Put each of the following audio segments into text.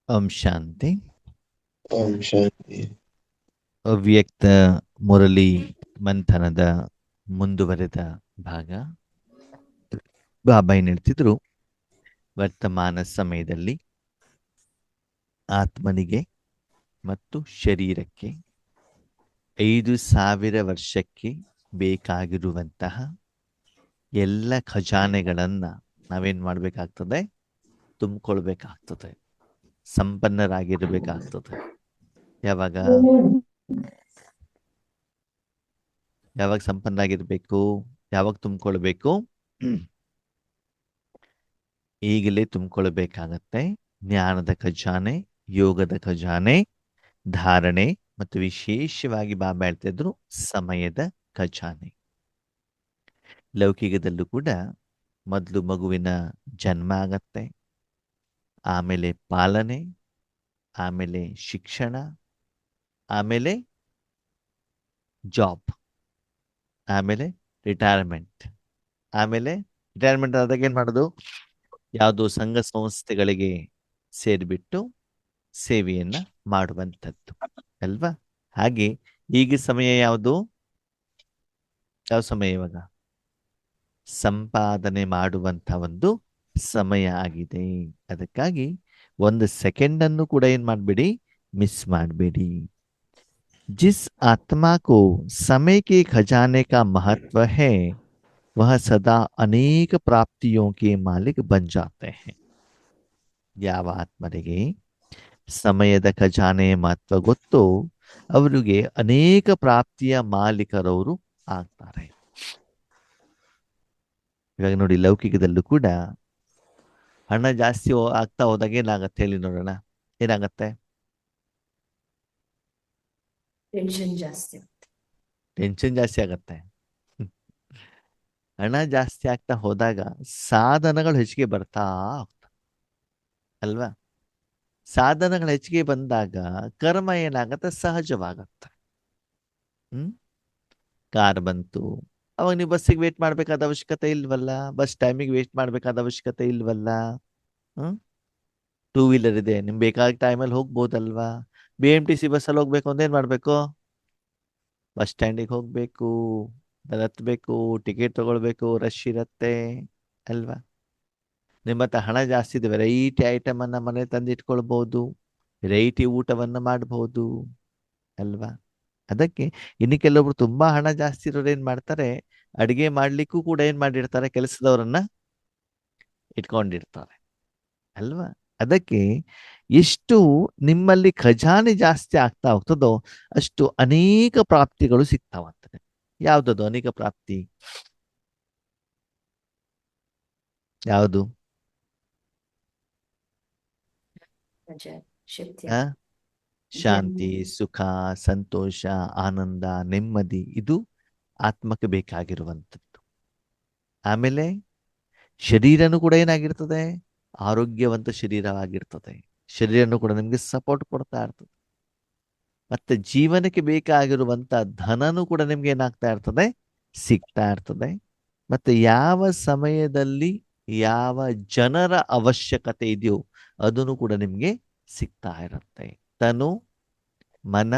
ಓಂ ಶಾಂತಿ. ಓಂ ಶಾಂತಿ. ಅವ್ಯಕ್ತ ಮುರಳಿ ಮಂಥನದ ಮುಂದುವರೆದ ಭಾಗ. ಬಾಬಾ ಏನ್ ಹೇಳ್ತಿದ್ರು, ವರ್ತಮಾನ ಸಮಯದಲ್ಲಿ ಆತ್ಮನಿಗೆ ಮತ್ತು ಶರೀರಕ್ಕೆ 5,000 ವರ್ಷಕ್ಕೆ ಬೇಕಾಗಿರುವಂತಹ ಎಲ್ಲ ಖಜಾನೆಗಳನ್ನ ನಾವೇನ್ ಮಾಡ್ಬೇಕಾಗ್ತದೆ, ತುಂಬಿಕೊಳ್ಬೇಕಾಗ್ತದೆ, ಸಂಪನ್ನರಾಗಿರ್ಬೇಕಾಗ್ತದೆ. ಯಾವಾಗ ಸಂಪನ್ನರಾಗಿರ್ಬೇಕು, ಯಾವಾಗ ತುಂಬಿಕೊಳ್ಬೇಕು? ಈಗಲೇ ತುಂಬಿಕೊಳ್ಬೇಕಾಗತ್ತೆ. ಜ್ಞಾನದ ಖಜಾನೆ, ಯೋಗದ ಖಜಾನೆ, ಧಾರಣೆ ಮತ್ತು ವಿಶೇಷವಾಗಿ ಬಾಬಾ ಹೇಳ್ತಾ ಇದ್ರು ಸಮಯದ ಖಜಾನೆ. ಲೌಕಿಕದಲ್ಲೂ ಕೂಡ ಮೊದಲು ಮಗುವಿನ ಜನ್ಮ ಆಗತ್ತೆ, ಆಮೇಲೆ ಪಾಲನೆ, ಆಮೇಲೆ ಶಿಕ್ಷಣ, ಆಮೇಲೆ ಜಾಬ್, ಆಮೇಲೆ ರಿಟೈರ್ಮೆಂಟ್. ರಿಟೈರ್ಮೆಂಟ್ ಆದಾಗ ಏನ್ ಮಾಡೋದು? ಯಾವುದೋ ಸಂಘ ಸಂಸ್ಥೆಗಳಿಗೆ ಸೇರಿಬಿಟ್ಟು ಸೇವೆಯನ್ನ ಮಾಡುವಂಥದ್ದು ಅಲ್ವಾ? ಹಾಗೆ ಈಗ ಸಮಯ ಯಾವುದು? ಯಾವ ಸಮಯ ಇವಾಗ? ಸಂಪಾದನೆ ಮಾಡುವಂತ ಒಂದು ಸಮಯ ಆಗಿದೆ. ಅದಕ್ಕಾಗಿ 1 ಸೆಕೆಂಡ್ ಅನ್ನು ಕೂಡ ಏನ್ ಮಾಡಬೇಡಿ, ಮಿಸ್ ಮಾಡಬೇಡಿ. जिस आत्मा को समय के खजाने का महत्व है वह सदा अनेक प्राप्तियों के मालिक बन जाते हैं. ಯಾವ ಆತ್ಮರಿಗೆ ಸಮಯದ ಖಜಾನೆಯ ಮಹತ್ವ ಗೊತ್ತೋ ಅವರಿಗೆ ಅನೇಕ ಪ್ರಾಪ್ತಿಯ ಮಾಲೀಕರವರು ಆಗ್ತಾರೆ. ಇವಾಗ ನೋಡಿ, ಲೌಕಿಕದಲ್ಲೂ ಕೂಡ ಹಣ ಜಾಸ್ತಿ ಆಗ್ತಾ ಹೋದಾಗ ಏನಾಗತ್ತೆ ಹೇಳಿ ನೋಡೋಣ? ಏನಾಗತ್ತೆ? ಟೆನ್ಷನ್ ಜಾಸ್ತಿ ಆಗತ್ತೆ. ಹಣ ಜಾಸ್ತಿ ಆಗ್ತಾ ಹೋದಾಗ ಸಾಧನಗಳು ಹೆಚ್ಚಿಗೆ ಬರ್ತಾ ಹೋಗ್ತವೆ ಅಲ್ವಾ? ಸಾಧನಗಳು ಹೆಚ್ಚಿಗೆ ಬಂದಾಗ ಕರ್ಮ ಏನಾಗತ್ತೆ? ಸಹಜವಾಗತ್ತೆ. ಕಾರ್ ಬಂತು, ಅವಾಗ ನೀವು ಬಸ್ಸಿಗೆ ವೇಟ್ ಮಾಡ್ಬೇಕಾದ ಅವಶ್ಯಕತೆ ಇಲ್ವಲ್ಲ, ಬಸ್ ಟೈಮಿಗೆ ವೇಟ್ ಮಾಡ್ಬೇಕಾದ ಅವಶ್ಯಕತೆ ಇಲ್ವಲ್ಲ. 2 ವೀಲರ್ ಇದೆ, ನಿಮ್ಗೆ ಬೇಕಾದ ಟೈಮಲ್ಲಿ ಹೋಗ್ಬೋದಲ್ವಾ? BMTC ಬಸ್ಸಲ್ಲಿ ಹೋಗ್ಬೇಕು ಅಂದ್ರೆ ಏನ್ ಮಾಡ್ಬೇಕು? ಬಸ್ ಸ್ಟ್ಯಾಂಡಿಗೆ ಹೋಗ್ಬೇಕು, ಹತ್ಬೇಕು, ಟಿಕೆಟ್ ತಗೊಳ್ಬೇಕು, ರಶ್ ಇರತ್ತೆ ಅಲ್ವಾ? ನಿಮ್ಮ ಹತ್ರ ಹಣ ಜಾಸ್ತಿ ಇದೆ, ವೆರೈಟಿ ಐಟಮ್ ಅನ್ನ ಮನೆ ತಂದಿಟ್ಕೊಳ್ಬಹುದು, ವೆರೈಟಿ ಊಟವನ್ನ ಮಾಡಬಹುದು ಅಲ್ವಾ? ಅದಕ್ಕೆ ಇನ್ನು ಕೆಲವೊಬ್ರು ತುಂಬಾ ಹಣ ಜಾಸ್ತಿ ಇರೋರು ಏನ್ ಮಾಡ್ತಾರೆ, ಅಡಿಗೆ ಮಾಡ್ಲಿಕ್ಕೂ ಕೂಡ ಏನ್ ಮಾಡಿರ್ತಾರೆ, ಕೆಲಸದವರನ್ನ ಇಟ್ಕೊಂಡಿರ್ತಾರೆ ಅಲ್ವಾ? ಅದಕ್ಕೆ ಎಷ್ಟು ನಿಮ್ಮಲ್ಲಿ ಖಜಾನೆ ಜಾಸ್ತಿ ಆಗ್ತಾ ಹೋಗ್ತದೋ ಅಷ್ಟು ಅನೇಕ ಪ್ರಾಪ್ತಿಗಳು ಸಿಗ್ತಾವಂತದೆ. ಯಾವ್ದದು ಅನೇಕ ಪ್ರಾಪ್ತಿ? ಯಾವುದು? ಶಾಂತಿ, ಸುಖ, ಸಂತೋಷ, ಆನಂದ, ನೆಮ್ಮದಿ, ಇದು ಆತ್ಮಕ್ಕೆ ಬೇಕಾಗಿರುವಂಥದ್ದು. ಆಮೇಲೆ ಶರೀರನು ಕೂಡ ಏನಾಗಿರ್ತದೆ? ಆರೋಗ್ಯವಂತ ಶರೀರವಾಗಿರ್ತದೆ. ಶರೀರನು ಕೂಡ ನಿಮ್ಗೆ ಸಪೋರ್ಟ್ ಕೊಡ್ತಾ ಇರ್ತದೆ. ಮತ್ತೆ ಜೀವನಕ್ಕೆ ಬೇಕಾಗಿರುವಂತ ಧನನು ಕೂಡ ನಿಮ್ಗೆ ಏನಾಗ್ತಾ ಇರ್ತದೆ? ಸಿಗ್ತಾ ಇರ್ತದೆ. ಮತ್ತೆ ಯಾವ ಸಮಯದಲ್ಲಿ ಯಾವ ಜನರ ಅವಶ್ಯಕತೆ ಇದೆಯೋ ಅದನ್ನು ಕೂಡ ನಿಮ್ಗೆ ಸಿಗ್ತಾ ಇರುತ್ತೆ. ತನು, ಮನ,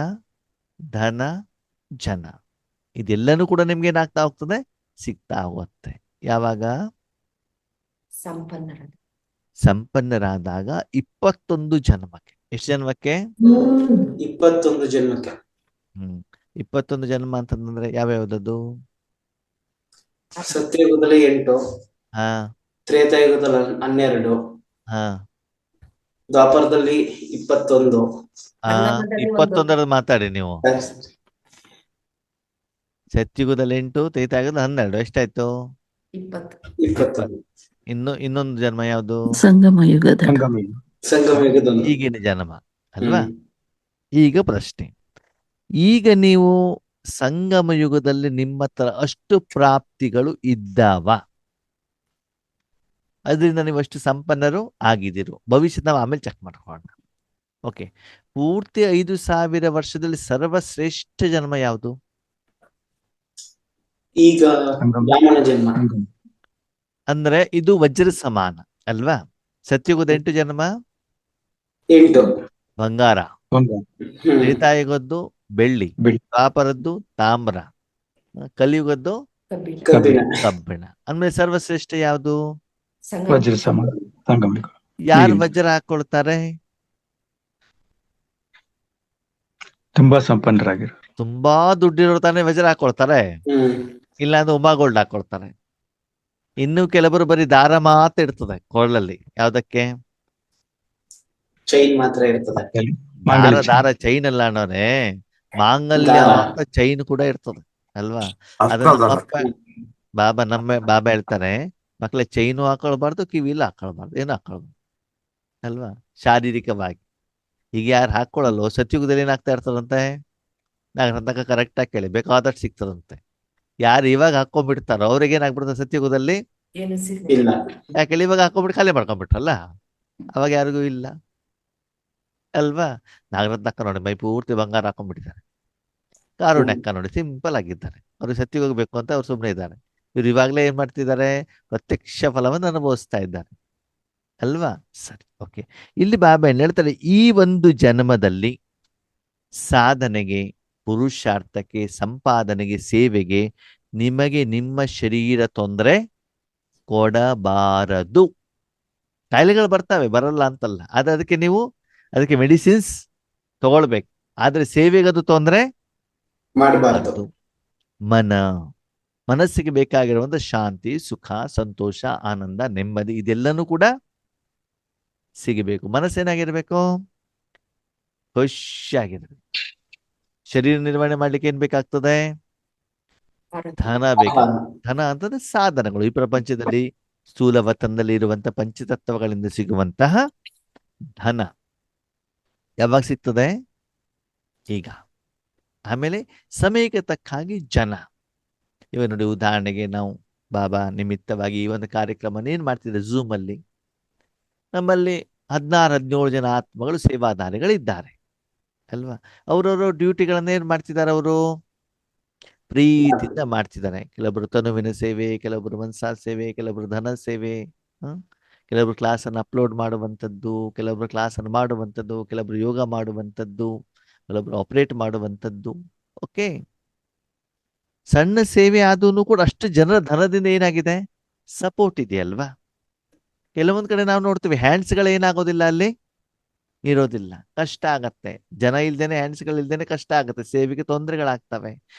ಧನ, ಜನ, ಇದೆಲ್ಲನೂ ಕೂಡ ನಿಮ್ಗೆ ಏನಾಗ್ತಾ ಹೋಗ್ತದೆ? ಸಿಗ್ತಾ ಹೋಗುತ್ತೆ. ಯಾವಾಗ? ಸಂಪನ್ನರಾದಾಗ 21 ಜನ್ಮಕ್ಕೆ. ಎಷ್ಟು ಜನ್ಮಕ್ಕೆ? 21 ಜನ್ಮಕ್ಕೆ. 21 ಜನ್ಮ ಅಂತಂದ್ರೆ ಯಾವ್ಯಾವ್ದದು? ಸತ್ಯಯುಗದಲ್ಲಿ 8, ತ್ರೇತಾಯುಗದಲ್ಲಿ 12, ದ್ವಾಪರದಲ್ಲಿ 21. 21 ಮಾತಾಡಿ ನೀವು. ಸತ್ಯುಗದಲ್ಲಿ 8, ತ್ರೇತಾಯುಗದಲ್ಲಿ 12, ಎಷ್ಟಾಯ್ತು? 20. ಇನ್ನೊಂದು ಜನ್ಮ ಯಾವುದು? ಸಂಗಮ ಯುಗದ ಈಗಿನ ಜನ್ಮ ಅಲ್ವಾ? ಈಗ ಪ್ರಶ್ನೆ, ಈಗ ನೀವು ಸಂಗಮ ಯುಗದಲ್ಲಿ ನಿಮ್ಮ ಹತ್ರ ಅಷ್ಟು ಪ್ರಾಪ್ತಿಗಳು ಇದ್ದಾವ? ಅದರಿಂದ ನೀವು ಅಷ್ಟು ಸಂಪನ್ನರು ಆಗಿದ್ದೀರು? ಭವಿಷ್ಯದ ನಾವು ಆಮೇಲೆ ಚೆಕ್ ಮಾಡ್ಕೊಳ್ಳೋಣ. ಓಕೆ, ಪೂರ್ತಿ 5,000 ವರ್ಷದಲ್ಲಿ ಸರ್ವಶ್ರೇಷ್ಠ ಜನ್ಮ ಯಾವುದು? ಈಗ ಜನ್ಮ. ಅಂದ್ರೆ ಇದು ವಜ್ರ ಸಮಾನ ಅಲ್ವಾ? ಸತ್ಯುಗದ 8 ಜನ್ಮ ಎಂಟು. ಬಂಗಾರ. ಬಂಗಾರ. ಹ್ಮ್. ತ್ರೇತಾಯುಗದ್ದು ಬೆಳ್ಳಿ. ಬೆಳ್ಳಿ. ದ್ವಾಪರದ್ದು ತಾಮ್ರ. ಕಲಿಯುಗದ್ದು ಕಬ್ಬಿಣ. ಕಬ್ಬಿಣ. ಕಬ್ಬಿಣ. ಅಂದ್ಮೇಲೆ ಸರ್ವಶ್ರೇಷ್ಠ ಯಾವುದು? ವಜ್ರ ಸಮ ಸಂಗಮಿಕ. ಯಾರು ನೀಲಿ. ವಜ್ರ ಹಾಕೊಳ್ತಾರೆ? ತುಂಬಾ ಸಂಪನ್ನರಾಗಿರು. ತುಂಬಾ ದುಡ್ಡಿರೋ ತಾನೇ ವಜ್ರ ಹಾಕೊಳ್ತಾರೆ, ಹ್ಮ್. ಇಲ್ಲಾಂದ್ರೆ ಉಮಾ ಗೋಲ್ಡ್ ಹಾಕೊಳ್ತಾರೆ. ಇನ್ನು ಕೆಲವರು ಬರೀ ದಾರ ಮಾತ್ರ ಇರ್ತದೆ ಕೊಳ್ಳಲ್ಲಿ. ಯಾವ್ದಕ್ಕೆ? ಚೈನ್ ಮಾತ್ರ ಇರ್ತದೆ. ಅಲ್ಲಿ ದಾರ ಮಾಂಗಲ್ಯ ದಾರ ಚೈನ್ ಅಲ್ಲ ಅನ್ನೋನೆ, ಮಾಂಗಲ್ಯ ದಾರ. ಅಂತ ಚೈನ್ ಕೂಡ ಇರ್ತದೆ ಅಲ್ವಾ? ಅದನ್ನ ನಮ್ಮಪ್ಪ ಬಾಬಾ ಹೇಳ್ತಾರೆ, ಮಕ್ಕಳ ಚೈನು ಹಾಕೊಳ್ಬಾರ್ದು, ಕಿವಿಲ್ಲ ಹಾಕೊಳ್ಬಾರ್ದು, ಏನು ಹಾಕೊಳ್ಬಾರ್ದು ಅಲ್ವಾ? ಶಾರೀರಿಕವಾಗಿ. ಈಗ ಯಾರು ಹಾಕೊಳ್ಳಲ್ವೋ ಸತ್ಯುಗದಲ್ಲಿ ಏನಾಗ್ತಾ ಇರ್ತದಂತೆ? ನಾಗರಂತಕ ಕರೆಕ್ಟ್ ಆಗಿ ಕೇಳಿ, ಬೇಕಾದಷ್ಟು ಸಿಗ್ತದಂತೆ. ಯಾರು ಇವಾಗ ಹಾಕೊಂಡ್ಬಿಡ್ತಾರೋ ಅವ್ರಿಗೆ ಏನಾಗ್ಬಿಡ್ತದೆ ಸತ್ಯುಗದಲ್ಲಿ? ಏನು ಸಿಗ್ಲಿಲ್ಲ. ಇಲ್ಲ. ಯಾಕೆಳಿ ಇವಾಗ ಹಾಕೊಂಡ್ಬಿಟ್ಟು ಖಾಲಿ ಮಾಡ್ಕೊಂಡ್ಬಿಟ್ರಲ್ಲ, ಅವಾಗ ಯಾರಿಗೂ ಇಲ್ಲ ಅಲ್ವಾ? ನಾಗರತ್ನಕ್ಕ ನೋಡಿ ಮೈ ಪೂರ್ತಿ ಬಂಗಾರ ಹಾಕೊಂಡ್ಬಿಟ್ಟಿದ್ದಾರೆ. ಕಾರುಣ್ಯಕ್ಕ ನೋಡಿ ಸಿಂಪಲ್ ಆಗಿದ್ದಾರೆ. ಅವ್ರಿಗೆ ಸತ್ಯ ಹೋಗ್ಬೇಕು ಅಂತ ಅವ್ರು ಸುಮ್ಮನೆ ಇದ್ದಾರೆ. ಇವ್ರು ಇವಾಗಲೇ ಏನ್ ಮಾಡ್ತಿದ್ದಾರೆ? ಪ್ರತ್ಯಕ್ಷ ಫಲವನ್ನು ಅನುಭವಿಸ್ತಾ ಇದ್ದಾರೆ ಅಲ್ವಾ? ಸರಿ, ಓಕೆ. ಇಲ್ಲಿ ಬಾಬಾ ಏನ್ ಹೇಳ್ತಾರೆ, ಈ ಒಂದು ಜನ್ಮದಲ್ಲಿ ಸಾಧನೆಗೆ, ಪುರುಷಾರ್ಥಕ್ಕೆ, ಸಂಪಾದನೆಗೆ, ಸೇವೆಗೆ ನಿಮಗೆ ನಿಮ್ಮ ಶರೀರ ತೊಂದರೆ ಕೊಡಬಾರದು. ಕಾಯಿಲೆಗಳು ಬರ್ತವೆ, ಬರಲ್ಲ ಅಂತಲ್ಲ, ಆದ್ರೆ ಅದಕ್ಕೆ ಮೆಡಿಸಿನ್ಸ್ ತಗೊಳ್ಬೇಕು. ಆದ್ರೆ ಸೇವೆಗದು ತೊಂದರೆ ಮಾಡಬಾರ್ದು. ಮನಸ್ಸಿಗೆ ಬೇಕಾಗಿರುವಂತ ಶಾಂತಿ, ಸುಖ, ಸಂತೋಷ, ಆನಂದ, ನೆಮ್ಮದಿ ಇದೆಲ್ಲನೂ ಕೂಡ ಸಿಗಬೇಕು. ಮನಸ್ಸೇನಾಗಿರ್ಬೇಕು? ಖುಷಿಯಾಗಿರ್ಬೇಕು. ಶರೀರ ನಿರ್ವಹಣೆ ಮಾಡ್ಲಿಕ್ಕೆ ಏನ್ ಬೇಕಾಗ್ತದೆ? ಧನ ಬೇಕು. ಧನ ಅಂತಂದ್ರೆ ಸಾಧನಗಳು. ಈ ಪ್ರಪಂಚದಲ್ಲಿ ಸ್ಥೂಲ ವತನದಲ್ಲಿ ಇರುವಂತಹ ಪಂಚತತ್ವಗಳಿಂದ ಸಿಗುವಂತಹ ಧನ ಯಾವಾಗ ಸಿಗ್ತದೆ? ಈಗ. ಆಮೇಲೆ ಸಮಯಕ್ಕೆ ತಕ್ಕ ಹಾಗೆ ಜನ. ಇವ ನೋಡಿ, ಉದಾಹರಣೆಗೆ ನಾವು ಬಾಬಾ ನಿಮಿತ್ತವಾಗಿ ಈ ಒಂದು ಕಾರ್ಯಕ್ರಮ ಏನ್ ಮಾಡ್ತಿದ್ದಾರೆ ಝೂಮ್ ಅಲ್ಲಿ, ನಮ್ಮಲ್ಲಿ 16-17 ಜನ ಆತ್ಮಗಳು ಸೇವಾದಾರಿಗಳಿದ್ದಾರೆ ಅಲ್ವಾ? ಅವರವರು ಡ್ಯೂಟಿಗಳನ್ನ ಏನ್ ಮಾಡ್ತಿದ್ದಾರೆ? ಅವರು ಪ್ರೀತಿಯಿಂದ ಮಾಡ್ತಿದ್ದಾರೆ. ಕೆಲವೊಬ್ರು ತನುವಿನ ಸೇವೆ, ಕೆಲವೊಬ್ರು ಮನಸಾ ಸೇವೆ, ಕೆಲವೊಬ್ರು ಧನ ಸೇವೆ, ಕೆಲವೊಬ್ರು ಕ್ಲಾಸ್ ಅನ್ನು ಅಪ್ಲೋಡ್ ಮಾಡುವಂಥದ್ದು, ಕೆಲವೊಬ್ರು ಕ್ಲಾಸ್ ಅನ್ನು ಮಾಡುವಂಥದ್ದು, ಕೆಲವೊಬ್ರು ಯೋಗ ಮಾಡುವಂಥದ್ದು, ಕೆಲವೊಬ್ರು ಆಪರೇಟ್ ಮಾಡುವಂಥದ್ದು. ಓಕೆ, ಸಣ್ಣ ಸೇವೆ ಆದ್ರೂ ಕೂಡ ಅಷ್ಟು ಜನರ ಧನದಿಂದ ಏನಾಗಿದೆ? ಸಪೋರ್ಟ್ ಇದೆಯಲ್ವಾ? ಕೆಲವೊಂದ್ ಕಡೆ ನಾವು ನೋಡ್ತೀವಿ ಹ್ಯಾಂಡ್ಸ್ಗಳು ಏನಾಗೋದಿಲ್ಲ, ಅಲ್ಲಿ ಇರೋದಿಲ್ಲ, ಕಷ್ಟ ಆಗತ್ತೆ. ಜನ ಇಲ್ದೇನೆ, ಹ್ಯಾಂಡ್ಸ್ಗಳು ಇಲ್ದೇನೆ ಕಷ್ಟ ಆಗತ್ತೆ, ಸೇವೆಗೆ ತೊಂದರೆಗಳಾಗ್ತವೆ.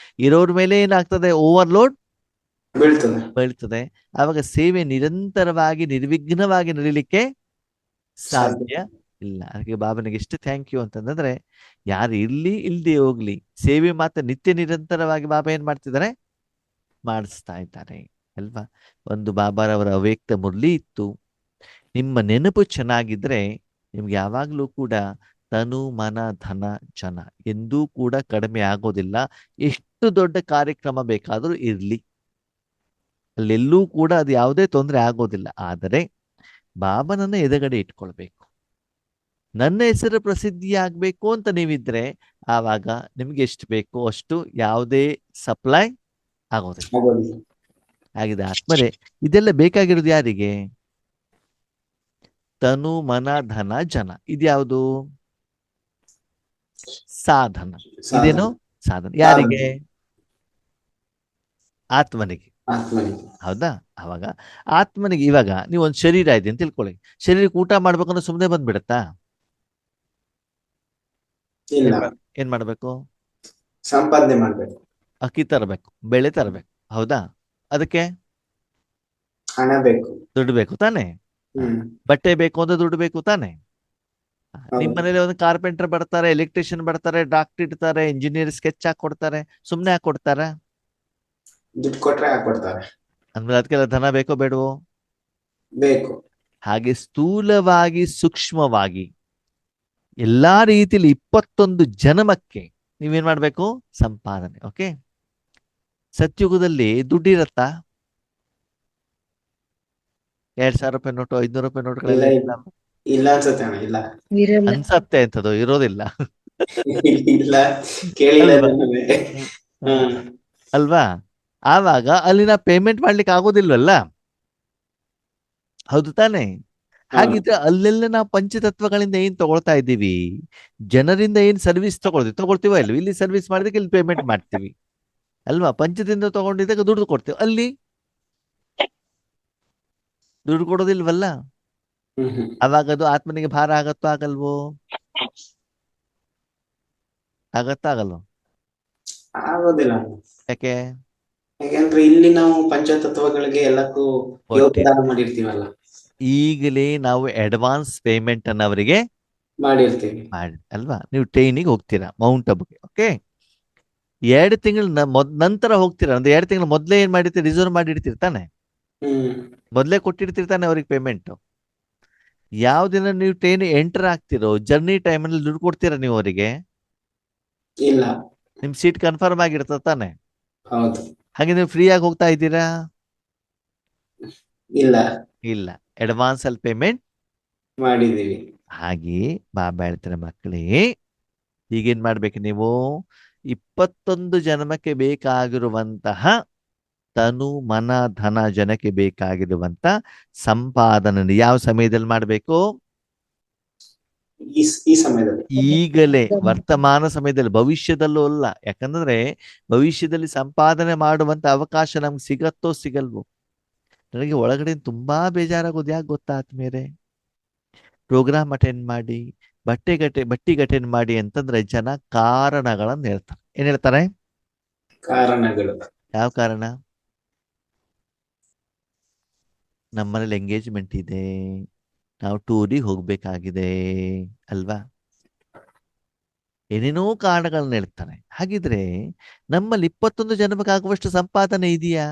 ಇರೋರ್ ಮೇಲೆ ಏನಾಗ್ತದೆ? ಓವರ್ಲೋಡ್ ಬೀಳ್ತದೆ. ಆವಾಗ ಸೇವೆ ನಿರಂತರವಾಗಿ ನಿರ್ವಿಘ್ನವಾಗಿ ನಡೀಲಿಕ್ಕೆ ಸಾಧ್ಯ ಇಲ್ಲ. ಅದಕ್ಕೆ ಬಾಬನಿಗೆ ಎಷ್ಟು ಥ್ಯಾಂಕ್ ಯು ಅಂತಂದ್ರೆ, ಯಾರು ಇರ್ಲಿ ಇಲ್ದೇ ಹೋಗ್ಲಿ, ಸೇವೆ ಮಾತ್ರ ನಿತ್ಯ ನಿರಂತರವಾಗಿ ಬಾಬಾ ಏನ್ ಮಾಡ್ತಿದ್ದಾರೆ? ಮಾಡಿಸ್ತಾ ಇದ್ದಾರೆ ಅಲ್ವಾ? ಒಂದು ಬಾಬಾರವರ ಅವ್ಯಕ್ತ ಮುರಳಿ ಇತ್ತು. ನಿಮ್ಮ ನೆನಪು ಚೆನ್ನಾಗಿದ್ರೆ ನಿಮ್ಗೆ ಯಾವಾಗ್ಲೂ ಕೂಡ ತನು, ಮನ, ಧನ, ಜನ ಎಂದೂ ಕೂಡ ಕಡಿಮೆ ಆಗೋದಿಲ್ಲ. ಎಷ್ಟು ದೊಡ್ಡ ಕಾರ್ಯಕ್ರಮ ಬೇಕಾದರೂ ಇರ್ಲಿ, ಅಲ್ಲೆಲ್ಲೂ ಕೂಡ ಅದು ಯಾವುದೇ ತೊಂದರೆ ಆಗೋದಿಲ್ಲ. ಆದರೆ ಬಾಬನನ್ನ ಎದುರುಗಡೆ ಇಟ್ಕೊಳ್ಬೇಕು. ನನ್ನ ಹೆಸರು ಪ್ರಸಿದ್ಧಿ ಆಗ್ಬೇಕು ಅಂತ ನೀವಿದ್ರೆ ಆವಾಗ ನಿಮ್ಗೆ ಎಷ್ಟು ಬೇಕೋ ಅಷ್ಟು ಯಾವುದೇ ಸಪ್ಲೈ ಆಗೋದಿಲ್ಲ. ಆಗಿದೆ ಆತ್ಮರೇ, ಇದೆಲ್ಲ ಬೇಕಾಗಿರೋದು ಯಾರಿಗೆ? ತನು, ಮನ, ಧನ, ಜನ. ಇದ್ಯಾವುದು? ಸಾಧನ. ಇದೇನು? ಸಾಧನ. ಯಾರಿಗೆ? ಆತ್ಮನಿಗೆ. ಹೌದಾ? ಅವಾಗ ಆತ್ಮನಿಗೆ ಇವಾಗ ನೀವು ಒಂದು ಶರೀರ ಇದೆ ಅಂತ ತಿಳ್ಕೊಳ್ಳಿ. ಶರೀರಕ್ಕೆ ಊಟ ಮಾಡ್ಬೇಕಂದ್ರೆ ಸುಮ್ಮನೆ ಬಂದ್ಬಿಡತ್ತಾ? ಏನ್ ಮಾಡ್ಬೇಕು? ಸಂಪಾದನೆ ಮಾಡ್ಬೇಕು, ಅಕ್ಕಿ ತರಬೇಕು, ಬೆಳೆ ತರಬೇಕು. ಹೌದಾ? ಅದಕ್ಕೆ ಹಣ ಬೇಕು, ದುಡ್ಡು ಬೇಕು ತಾನೆ? ಬಟ್ಟೆ ಬೇಕು ಅಂದ್ರೆ ದುಡ್ಡು ಬೇಕು ತಾನೆ? ನಿಮ್ ಮನೇಲಿ ಒಂದು ಕಾರ್ಪೆಂಟರ್ ಬರ್ತಾರೆ, ಎಲೆಕ್ಟ್ರಿಷಿಯನ್ ಬರ್ತಾರೆ, ಡಾಕ್ಟರ್ ಇಡ್ತಾರೆ, ಇಂಜಿನಿಯರ್ ಸ್ಕೆಚ್ ಹಾಕೊಡ್ತಾರೆ, ಸುಮ್ನೆ ಹಾಕೊಡ್ತಾರ? ದುಡ್ಡು ಕೊಟ್ರೆ ಹಾಕೊಡ್ತಾರೆ. ಅಂದ್ರೆ ಅದಕ್ಕೆಲ್ಲ ಧನ ಬೇಕೋ ಬೇಡವೋ? ಬೇಕು. ಹಾಗೆ ಸ್ಥೂಲವಾಗಿ, ಸೂಕ್ಷ್ಮವಾಗಿ ಎಲ್ಲಾ ರೀತಿಯಲ್ಲಿ 21 ಜನ್ಮಕ್ಕೆ ನೀವೇನ್ ಮಾಡ್ಬೇಕು? ಸಂಪಾದನೆ. ಓಕೆ, ಸತ್ಯುಗದಲ್ಲಿ ದುಡ್ಡಿರತ್ತಾ? 2,000 ರೂಪಾಯಿ ನೋಟು, 500 ರೂಪಾಯಿ ನೋಟುಗಳೆಲ್ಲ ಇಲ್ಲ ಅನ್ಸುತ್ತೆ ಅಣ್ಣ. ಇಲ್ಲ ಅನ್ಸತ್ತೆ ಅಂತದ್ದು ಇರೋದಿಲ್ಲ. ಇಲ್ಲ, ಕೇಳಿಲ್ಲ ಅಲ್ವಾ? ಆವಾಗ ಅಲ್ಲಿ ನಾ ಪೇಮೆಂಟ್ ಮಾಡ್ಲಿಕ್ಕೆ ಆಗೋದಿಲ್ವಲ್ಲ? ಹೌದು ತಾನೆ? ಹಾಗಿದ್ರೆ ಅಲ್ಲೆಲ್ಲ ನಾವು ಪಂಚತತ್ವಗಳಿಂದ ಏನ್ ತಗೊಳ್ತಾ ಇದ್ದೀವಿ, ಜನರಿಂದ ಏನ್ ಸರ್ವಿಸ್ ತಗೊಳ್ತೀವೋ ಇಲ್ವ? ಇಲ್ಲಿ ಸರ್ವಿಸ್ ಮಾಡಿದಕ್ಕೆ ಇಲ್ಲಿ ಪೇಮೆಂಟ್ ಮಾಡ್ತೀವಿ ಅಲ್ವಾ? ಪಂಚದಿಂದ ತಗೊಂಡಿದ್ದಾಗ ದುಡ್ಡು ಕೊಡ್ತೀವಿ, ಅಲ್ಲಿ ದುಡ್ಡು ಕೊಡೋದಿಲ್ವಲ್ಲ. ಅವಾಗ ಅದು ಆತ್ಮನಿಗೆ ಭಾರ ಆಗತ್ತೋ ಆಗಲ್ವೋ? ಆಗತ್ತೋ ಆಗಲ್ವೋ? ಆಗೋದಿಲ್ಲ. ಯಾಕೆ? ಯಾಕಂದ್ರೆ ಇಲ್ಲಿ ನಾವು ಪಂಚತತ್ವಗಳಿಗೆ ಎಲ್ಲಕ್ಕೂ ಯೋಗದಾನ ಮಾಡಿರ್ತೀವಲ್ಲ, ಈಗಲೇ ನಾವು ಅಡ್ವಾನ್ಸ್ ಪೇಮೆಂಟ್ ಅನ್ನ ಅವರಿಗೆ ಮಾಡಿರ್ತೀವಿ. ಮಾಡಿ ಅಲ್ವಾ? ನೀವು ಟ್ರೈನಿಗೆ ಹೋಗ್ತೀರಾ ಮೌಂಟ್ ಅಬ್ಗೆ, ಓಕೆ, 2 ತಿಂಗಳ ನಂತರ ಹೋಗ್ತೀರಾ. ಒಂದು 2 ತಿಂಗಳ ಮೊದಲೇ ಏನ್ ಮಾಡಿರ್ತೀರಿ? ರಿಸರ್ವ್ ಮಾಡಿರ್ತಿರ್ತಾನೆ, ಮೊದಲೇ ಕೊಟ್ಟಿರ್ತಿರ್ತಾನೆ ಅವ್ರಿಗೆ ಪೇಮೆಂಟ್. ಯಾವ ದಿನ ನೀವು ಟ್ರೈನ್ ಎಂಟರ್ ಆಗ್ತಿರೋ ಜರ್ನಿ ಟೈಮಲ್ಲಿ ದುಡ್ಡು ಕೊಡ್ತೀರಾ ನೀವು ಅವರಿಗೆ? ಇಲ್ಲ. ನಿಮ್ ಸೀಟ್ ಕನ್ಫರ್ಮ್ ಆಗಿರ್ತದೆ ತಾನೆ? ಹೌದು. ಹಾಗೆ ನೀವು ಫ್ರೀ ಆಗಿ ಹೋಗ್ತಾ ಇದ್ದೀರಾ? ಇಲ್ಲ, ಇಲ್ಲ, ಅಡ್ವಾನ್ಸ್ ಅಲ್ಲಿ ಪೇಮೆಂಟ್ ಮಾಡಿದೀವಿ. ಹಾಗೆ ಬಾಬಾ ಹೇಳ್ತಾರೆ, ಮಕ್ಕಳೇ ಈಗೇನ್ ಮಾಡ್ಬೇಕು ನೀವು? 21 ಜನ್ಮಕ್ಕೆ ಬೇಕಾಗಿರುವಂತಹ ತನು ಮನ ಧನ ಜನಕ್ಕೆ ಬೇಕಾಗಿರುವಂತ ಸಂಪಾದನೆ ಯಾವ ಸಮಯದಲ್ಲಿ ಮಾಡಬೇಕು? ಈ ಸಮಯದಲ್ಲಿ, ಈಗಲೇ, ವರ್ತಮಾನ ಸಮಯದಲ್ಲಿ, ಭವಿಷ್ಯದಲ್ಲೂ ಅಲ್ಲ. ಯಾಕಂದ್ರೆ ಭವಿಷ್ಯದಲ್ಲಿ ಸಂಪಾದನೆ ಮಾಡುವಂತ ಅವಕಾಶ ನಮ್ಗೆ ಸಿಗತ್ತೋ ಸಿಗಲ್ವೋ? ನನಗೆ ಒಳಗಡೆ ತುಂಬಾ ಬೇಜಾರಾಗೋದು ಯಾಕೆ ಗೊತ್ತಾ ಆತ್ಮೀಯರೇ? ಪ್ರೋಗ್ರಾಮ್ ಅಟೆಂಡ್ ಮಾಡಿ, ಬಟ್ಟಿಗೆ ಅಟೆಂಡ್ ಮಾಡಿ ಅಂತಂದ್ರೆ ಜನ ಕಾರಣಗಳನ್ನ ಹೇಳ್ತಾರೆ. ಏನ್ ಹೇಳ್ತಾರೆ? ಕಾರಣಗಳು. ಯಾವ ಕಾರಣ? ನಮ್ಮನೇಲಿ ಎಂಗೇಜ್ಮೆಂಟ್ ಇದೆ, ನಾವು ಟೂರಿಗೆ ಹೋಗ್ಬೇಕಾಗಿದೆ ಅಲ್ವಾ? ಏನೇನೋ ಕಾರಣಗಳನ್ನ ಹೇಳ್ತಾರೆ. ಹಾಗಿದ್ರೆ ನಮ್ಮಲ್ಲಿ 21 ಜನ್ಮಕ್ಕಾಗುವಷ್ಟು ಸಂಪಾದನೆ ಇದೆಯಾ?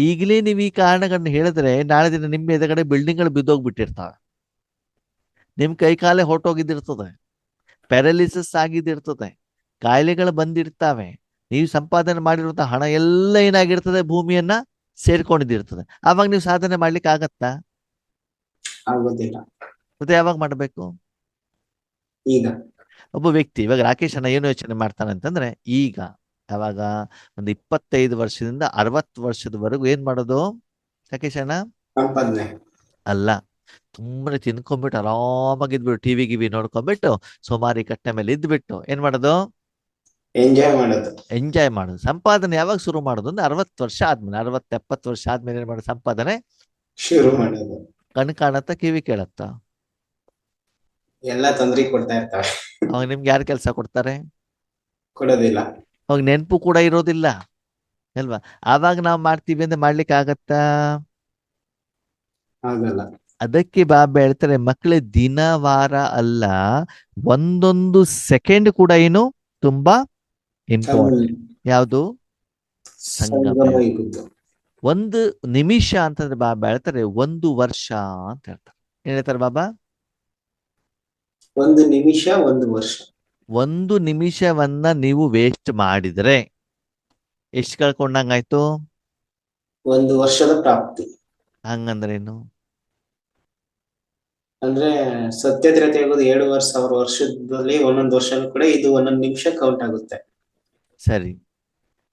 ಈಗಲೇ ನೀವು ಈ ಕಾರಣಗಳನ್ನ ಹೇಳಿದ್ರೆ ನಾಳೆ ದಿನ ನಿಮ್ಮ ಎದುರುಗಡೆ ಬಿಲ್ಡಿಂಗ್ಗಳು ಬಿದ್ದೋಗ್ಬಿಟ್ಟಿರ್ತಾವೆ, ನಿಮ್ ಕೈ ಕಾಲೇ ಹೊರಟೋಗಿದ್ದಿರ್ತದೆ, ಪ್ಯಾರಾಲಿಸಿಸ್ ಆಗಿದ್ದಿರ್ತದೆ, ಕಾಯಿಲೆಗಳು ಬಂದಿರ್ತಾವೆ. ನೀವು ಸಂಪಾದನೆ ಮಾಡಿರುವಂತ ಹಣ ಎಲ್ಲ ಏನಾಗಿರ್ತದೆ? ಭೂಮಿಯನ್ನ ಸೇರ್ಕೊಂಡಿದ್ದಿರ್ತದೆ. ಆವಾಗ ನೀವು ಸಾಧನೆ ಮಾಡ್ಲಿಕ್ಕೆ ಆಗತ್ತಾ? ಆಗೋದಿಲ್ಲ. ಮತ್ತೆ ಯಾವಾಗ ಮಾಡ್ಬೇಕು? ಈಗ. ಒಬ್ಬ ವ್ಯಕ್ತಿ ಇವಾಗ ರಾಕೇಶ್ ಅಣ್ಣ ಏನು ಯೋಚನೆ ಮಾಡ್ತಾನೆ ಅಂತಂದ್ರೆ, ಈಗ ಯಾವಾಗ ಒಂದು 25 ವರ್ಷದಿಂದ 60 ವರ್ಷದವರೆಗೂ ಏನ್ ಮಾಡೋದು ರಾಕೇಶ್ ಅಣ್ಣ? ಸಂಪಾದನೆ ಅಲ್ಲ, ತುಂಬಾ ತಿನ್ಕೊಂಡ್ಬಿಟ್ಟು ಆರಾಮಾಗಿದ್ಬಿಟ್ಟು ಟಿವಿ ಗಿವಿ ನೋಡ್ಕೊಂಡ್ಬಿಟ್ಟು ಸುಮಾರಿ ಕಟ್ಟೆ ಮೇಲೆ ಇದ್ಬಿಟ್ಟು ಏನ್ ಮಾಡೋದು? ಎಂಜಾಯ್ ಮಾಡೋದು. ಸಂಪಾದನೆ ಯಾವಾಗ ಶುರು ಮಾಡೋದು ಅಂದ್ರೆ 60 ವರ್ಷ ಆದ್ಮೇಲೆ, 60-70 ವರ್ಷ ಆದ್ಮೇಲೆ ಏನ್ ಮಾಡೋದು? ಸಂಪಾದನೆ ಶುರು ಮಾಡೋದು. ಕಣ್ ಕಾಣತ್ತ, ಕಿವಿ ಕೇಳತ್ತ, ಎಲ್ಲ ತೊಂದರೆ ಕೊಡ್ತಾ ಇರ್ತಾರೆ. ಅವಾಗ ನಿಮ್ಗೆ ಯಾರು ಕೆಲಸ ಕೊಡ್ತಾರೆ? ಕೊಡೋದಿಲ್ಲ. ಅವಾಗ ನೆನಪು ಕೂಡ ಇರೋದಿಲ್ಲ ಅಲ್ವಾ? ಆವಾಗ ನಾವು ಮಾಡ್ತೀವಿ ಅಂದ್ರೆ ಮಾಡ್ಲಿಕ್ಕೆ ಆಗತ್ತಾ? ಆಗಲ್ಲ. ಅದಕ್ಕೆ ಬಾಬಾ ಹೇಳ್ತಾರೆ, ಮಕ್ಕಳೇ ದಿನ ವಾರ ಅಲ್ಲ, ಒಂದೊಂದು ಸೆಕೆಂಡ್ ಕೂಡ ಏನು ತುಂಬಾ ಇಂಪಾರ್ಟೆಂಟ್. ಯಾವುದು? ಸಂಗಮ. ಒಂದು ನಿಮಿಷ ಅಂತಂದ್ರೆ ಬಾಬಾ ಹೇಳ್ತಾರೆ 1 ವರ್ಷ ಅಂತ ಹೇಳ್ತಾರೆ. ಏನ್ ಹೇಳ್ತಾರೆ ಬಾಬಾ? 1 ನಿಮಿಷ 1 ವರ್ಷ. 1 ನಿಮಿಷವನ್ನ ನೀವು ವೇಸ್ಟ್ ಮಾಡಿದ್ರೆ ಎಷ್ಟು ಕಳ್ಕೊಂಡಂಗಾಯ್ತು? 1 ವರ್ಷದ ಪ್ರಾಪ್ತಿ. ಹಂಗಂದ್ರೇನು? ಅಂದ್ರೆ ಸತ್ಯತ್ರತೆ ಆಗೋದು 7,000 ವರ್ಷದಲ್ಲಿ 1 ವರ್ಷನೂ ಕೂಡ ಇದು 1 ನಿಮಿಷ ಕೌಂಟ್ ಆಗುತ್ತೆ. ಸರಿ,